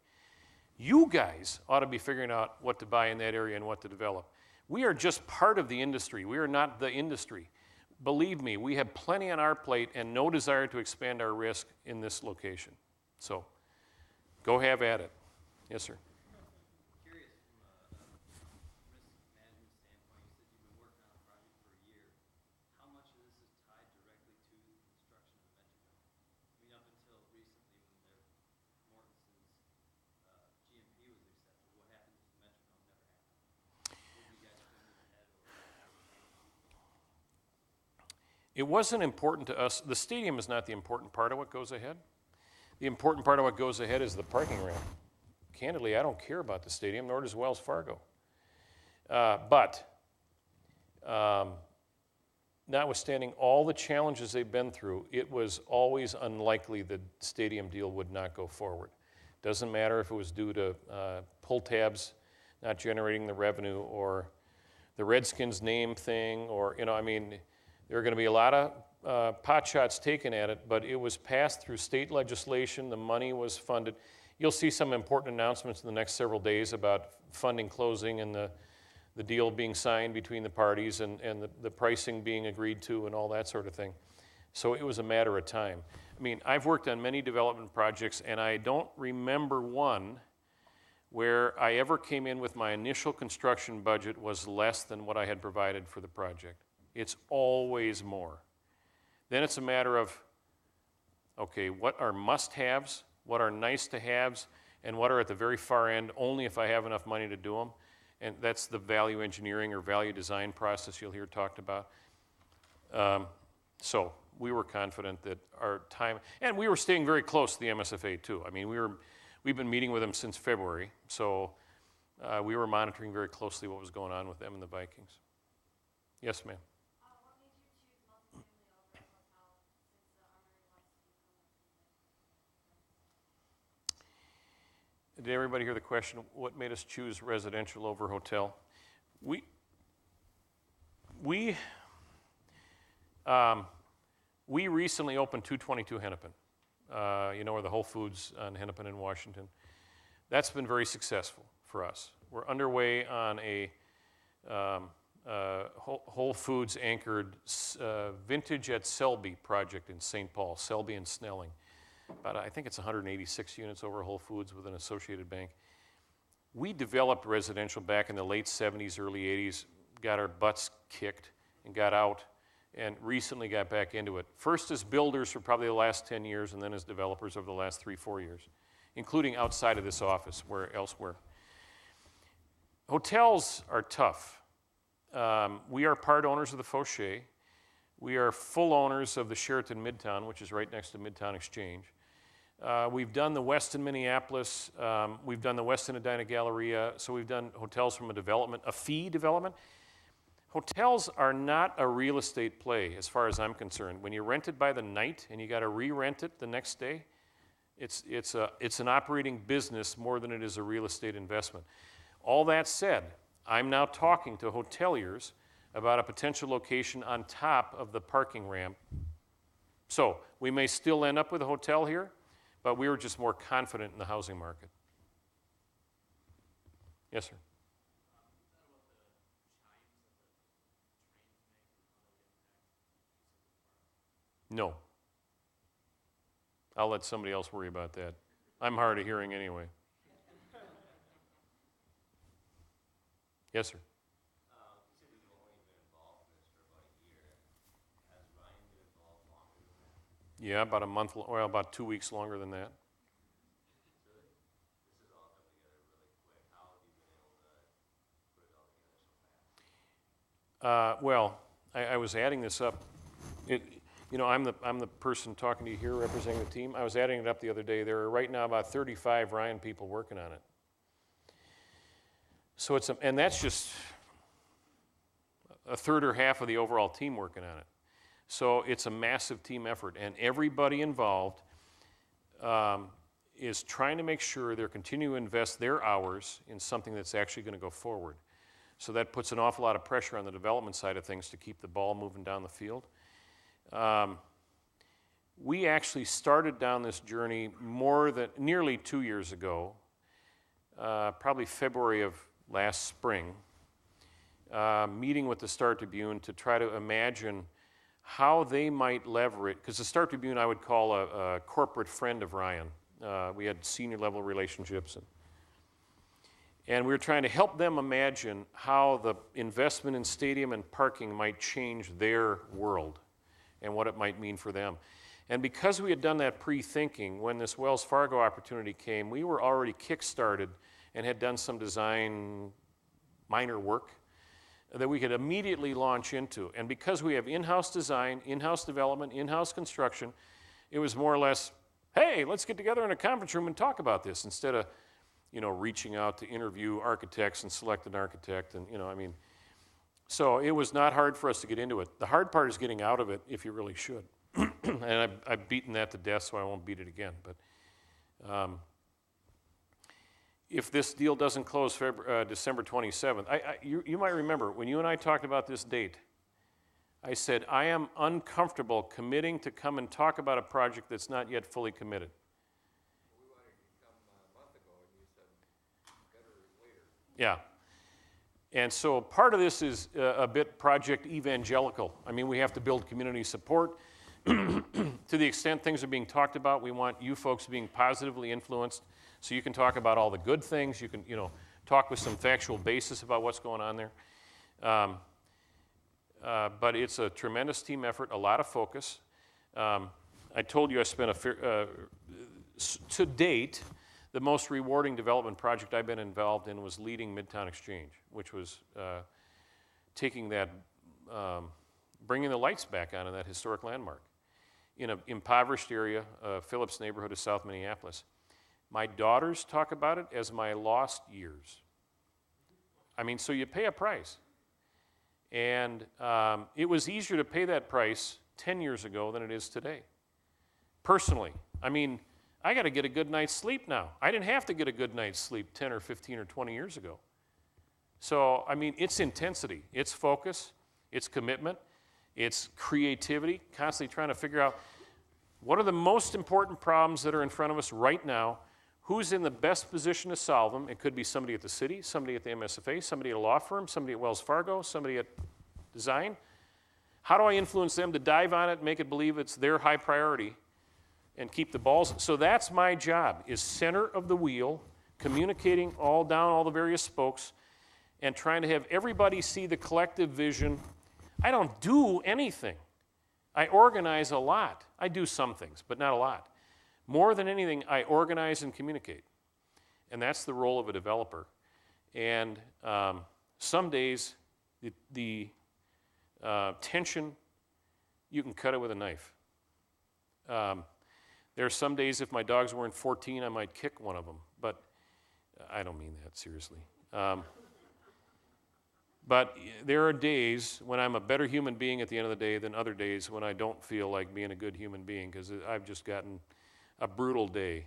You guys ought to be figuring out what to buy in that area and what to develop. We are just part of the industry. We are not the industry. Believe me, we have plenty on our plate and no desire to expand our risk in this location. So, go have at it. Yes, sir. Curious from a risk management standpoint, you said you've been working on a project for a year. How much of this is tied directly to the construction of the Metrodome? Up until recently when Mortensen's GMP was accepted, what happened if the Metrodome never happened? Would you guys spend it ahead or? It wasn't important to us. The stadium is not the important part of what goes ahead. The important part of what goes ahead is the parking ramp. Candidly, I don't care about the stadium, nor does Wells Fargo. But notwithstanding all the challenges they've been through, it was always unlikely the stadium deal would not go forward. Doesn't matter if it was due to pull tabs not generating the revenue or the Redskins name thing or, there are going to be a lot of pot shots taken at it, but it was passed through state legislation. The money was funded. You'll see some important announcements in the next several days about funding closing and the deal being signed between the parties and the pricing being agreed to and all that sort of thing. So it was a matter of time. I've worked on many development projects, and I don't remember one where I ever came in with my initial construction budget was less than what I had provided for the project. It's always more. Then it's a matter of, okay, what are must-haves, what are nice-to-haves, and what are at the very far end only if I have enough money to do them. And that's the value engineering or value design process you'll hear talked about. So we were confident that our time, and we were staying very close to the MSFA too. We've been meeting with them since February, so we were monitoring very closely what was going on with them and the Vikings. Yes, ma'am. What made you choose multifamily over a hotel since the Armory wants to become a Did everybody hear the question? What made us choose residential over hotel? We recently opened 222 Hennepin, where the Whole Foods on Hennepin in Washington. That's been very successful for us. We're underway on a Whole Foods anchored Vintage at Selby project in St. Paul, Selby and Snelling. I think it's 186 units over Whole Foods with an Associated Bank. We developed residential back in the late 70s, early 80s, got our butts kicked and got out and recently got back into it. First as builders for probably the last 10 years and then as developers over the last 3-4 years, including outside of this office, elsewhere. Hotels are tough. We are part owners of the Fauché. We are full owners of the Sheraton Midtown, which is right next to Midtown Exchange. We've done the Westin Minneapolis. We've done the Westin Edina Galleria. So we've done hotels from a fee development. Hotels are not a real estate play as far as I'm concerned. When you rent it by the night and you got to re-rent it the next day, it's an operating business more than it is a real estate investment. All that said, I'm now talking to hoteliers about a potential location on top of the parking ramp. So we may still end up with a hotel here, but we were just more confident in the housing market. Yes, sir. No. I'll let somebody else worry about that. I'm hard of hearing anyway. Yes, sir. You said you've only been involved in this for about a year. Has Ryan been involved longer than that? Yeah, about a month, well, about 2 weeks longer than that. So this has all come together really quick. How have you been able to put it all together so fast? Well, I was adding this up. I'm the person talking to you here representing the team. I was adding it up the other day. There are right now about 35 Ryan people working on it. So and that's just a third or half of the overall team working on it. So it's a massive team effort, and everybody involved is trying to make sure they're continuing to invest their hours in something that's actually going to go forward. So that puts an awful lot of pressure on the development side of things to keep the ball moving down the field. We actually started down this journey nearly 2 years ago, probably February of last spring, meeting with the Star Tribune to try to imagine how they might leverage, because the Star Tribune I would call a corporate friend of Ryan. We had senior level relationships. And we were trying to help them imagine how the investment in stadium and parking might change their world and what it might mean for them. And because we had done that pre-thinking, when this Wells Fargo opportunity came, we were already kick-started and had done some design minor work that we could immediately launch into. And because we have in-house design, in-house development, in-house construction, it was more or less, hey, let's get together in a conference room and talk about this, instead of reaching out to interview architects and select an architect. And, so it was not hard for us to get into it. The hard part is getting out of it if you really should. And I've beaten that to death, so I won't beat it again. But if this deal doesn't close December 27th, you might remember when you and I talked about this date, I said, I am uncomfortable committing to come and talk about a project that's not yet fully committed. We wanted to come a month ago, and you said better later. Yeah. And so part of this is a bit project evangelical. I mean, we have to build community support. To the extent things are being talked about, we want you folks being positively influenced so you can talk about all the good things. You can, talk with some factual basis about what's going on there. But it's a tremendous team effort, a lot of focus. I told you I spent to date, the most rewarding development project I've been involved in was leading Midtown Exchange, which was taking that, bringing the lights back on in that historic landmark in an impoverished area, Phillips neighborhood of South Minneapolis. My daughters talk about it as my lost years. I mean, so you pay a price. And it was easier to pay that price 10 years ago than it is today. Personally, I mean, I got to get a good night's sleep now. I didn't have to get a good night's sleep 10 or 15 or 20 years ago. So, I mean, it's intensity, it's focus, it's commitment, it's creativity, constantly trying to figure out what are the most important problems that are in front of us right now, who's in the best position to solve them. It could be somebody at the city, somebody at the MSFA, somebody at a law firm, somebody at Wells Fargo, somebody at design. How do I influence them to dive on it, make it believe it's their high priority, and keep the balls? So that's my job, is center of the wheel, communicating all down all the various spokes, and trying to have everybody see the collective vision. I don't do anything. I organize a lot. I do some things, but not a lot. More than anything, I organize and communicate. And that's the role of a developer. And some days, the tension, you can cut it with a knife. There are some days, if my dogs weren't 14, I might kick one of them. But I don't mean that seriously. But there are days when I'm a better human being at the end of the day than other days when I don't feel like being a good human being, because I've just gotten a brutal day.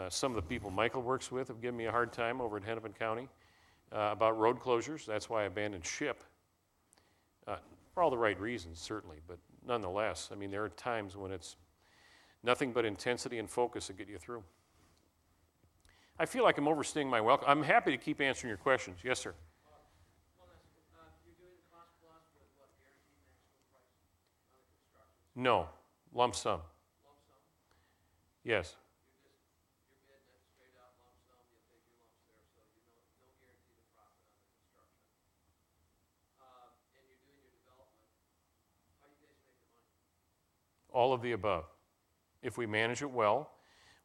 Some of the people Michael works with have given me a hard time over at Hennepin County about road closures. That's why I abandoned ship. For all the right reasons, certainly, but nonetheless, I mean, there are times when it's nothing but intensity and focus to get you through. I feel like I'm overstaying my welcome. I'm happy to keep answering your questions. Yes, sir. You're doing the cost plus with what, guaranteed maximum price on the construction? No, lump sum. Lump sum? Yes. You're bidding it straight out lump sum, you take your lumps there, so you no guarantee the profit on the construction. all of the above. If we manage it well,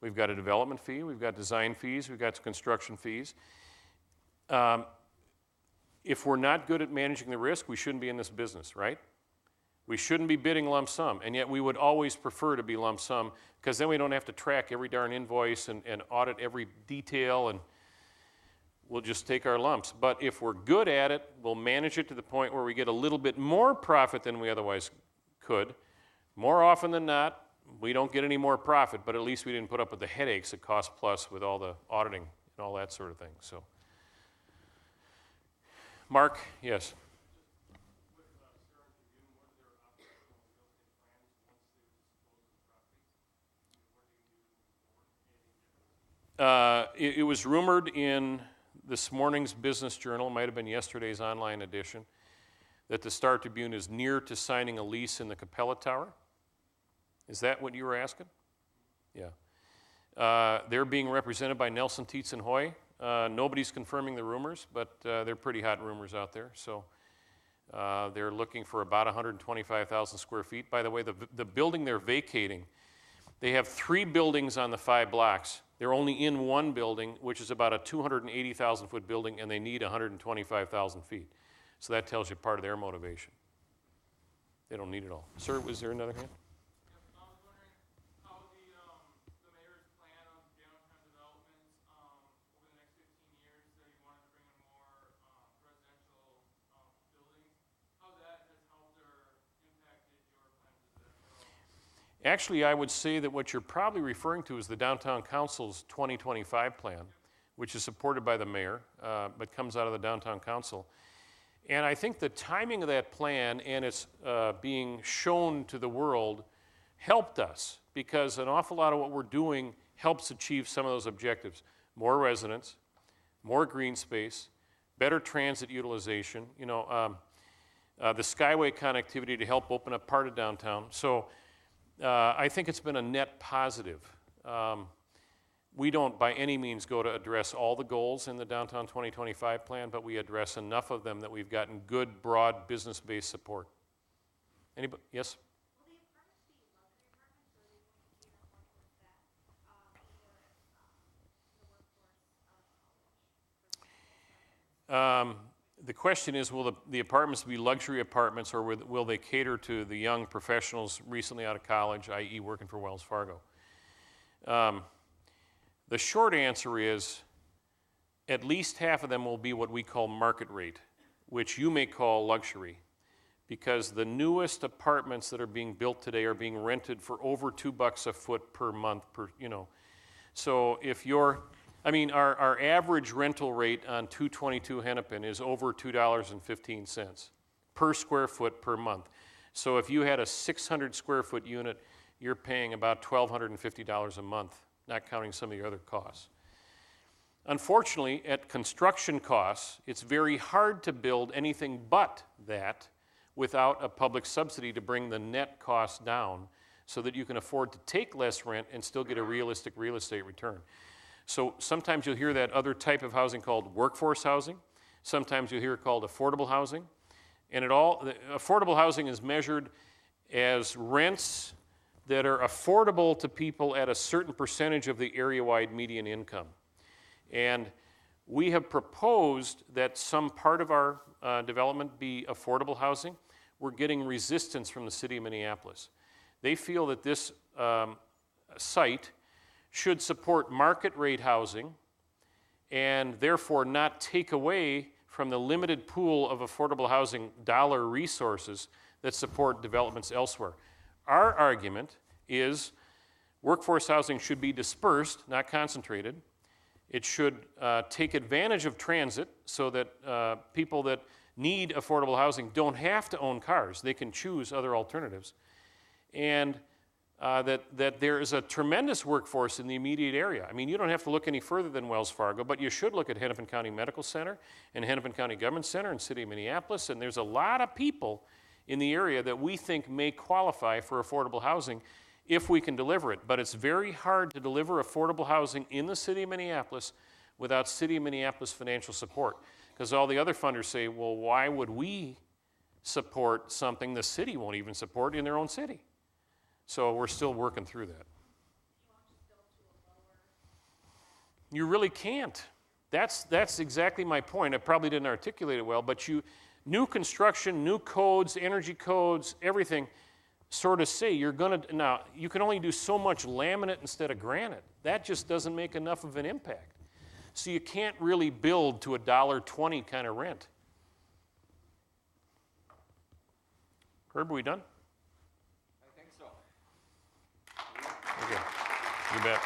we've got a development fee, we've got design fees, we've got construction fees. If we're not good at managing the risk, we shouldn't be in this business, right? We shouldn't be bidding lump sum, and yet we would always prefer to be lump sum because then we don't have to track every darn invoice and audit every detail, and we'll just take our lumps. But if we're good at it, we'll manage it to the point where we get a little bit more profit than we otherwise could. More often than not, we don't get any more profit, but at least we didn't put up with the headaches of cost plus with all the auditing and all that sort of thing. So, Mark, yes. It was rumored in this morning's Business Journal, might have been yesterday's online edition, that the Star Tribune is near to signing a lease in the Capella Tower. Is that what you were asking? Yeah. They're being represented by Nelson Tietz and Hoy. Nobody's confirming the rumors, but they're pretty hot rumors out there. So they're looking for about 125,000 square feet. By the way, the building they're vacating, they have 3 buildings on the 5 blocks. They're only in one building, which is about a 280,000 foot building, and they need 125,000 feet. So that tells you part of their motivation. They don't need it all. Sir, was there another hand? I was wondering how the mayor's plan on downtown developments over the next 15 years that he wanted to bring in more residential buildings, how that has helped or impacted your plans at all? Actually, I would say that what you're probably referring to is the Downtown Council's 2025 plan, which is supported by the mayor, but comes out of the Downtown Council. And I think the timing of that plan and its being shown to the world helped us because an awful lot of what we're doing helps achieve some of those objectives. More residents, more green space, better transit utilization, the Skyway connectivity to help open up part of downtown. So I think it's been a net positive. We don't by any means go to address all the goals in the Downtown 2025 plan, but we address enough of them that we've gotten good, broad, business-based support. Anybody? Yes? Will the apartments be luxury apartments, or are they going to cater more towards that, for the workforce of college? The question is, will the apartments be luxury apartments, or will they cater to the young professionals recently out of college, i.e. working for Wells Fargo? The short answer is at least half of them will be what we call market rate, which you may call luxury, because the newest apartments that are being built today are being rented for over $2 a foot per month So if our average rental rate on 222 Hennepin is over $2.15 per square foot per month. So if you had a 600 square foot unit, you're paying about $1,250 a month, not counting some of your other costs. Unfortunately, at construction costs, it's very hard to build anything but that without a public subsidy to bring the net cost down so that you can afford to take less rent and still get a realistic real estate return. So sometimes you'll hear that other type of housing called workforce housing. Sometimes you'll hear it called affordable housing. And affordable housing is measured as rents that are affordable to people at a certain percentage of the area-wide median income. And we have proposed that some part of our development be affordable housing. We're getting resistance from the city of Minneapolis. They feel that this site should support market rate housing and therefore not take away from the limited pool of affordable housing dollar resources that support developments elsewhere. Our argument is workforce housing should be dispersed, not concentrated. It should take advantage of transit so that people that need affordable housing don't have to own cars. They can choose other alternatives. And that there is a tremendous workforce in the immediate area. I mean, you don't have to look any further than Wells Fargo, but you should look at Hennepin County Medical Center and Hennepin County Government Center and City of Minneapolis, and there's a lot of people in the area that we think may qualify for affordable housing if we can deliver it. But it's very hard to deliver affordable housing in the City of Minneapolis without City of Minneapolis financial support, because all the other funders say, well, why would we support something the city won't even support in their own city? So we're still working through that. You really can't. That's exactly my point. I probably didn't articulate it well, but new construction, new codes, energy codes, everything sort of say you're going to, now, you can only do so much laminate instead of granite. That just doesn't make enough of an impact. So you can't really build to $1.20 kind of rent. Herb, are we done? I think so. Okay. You bet.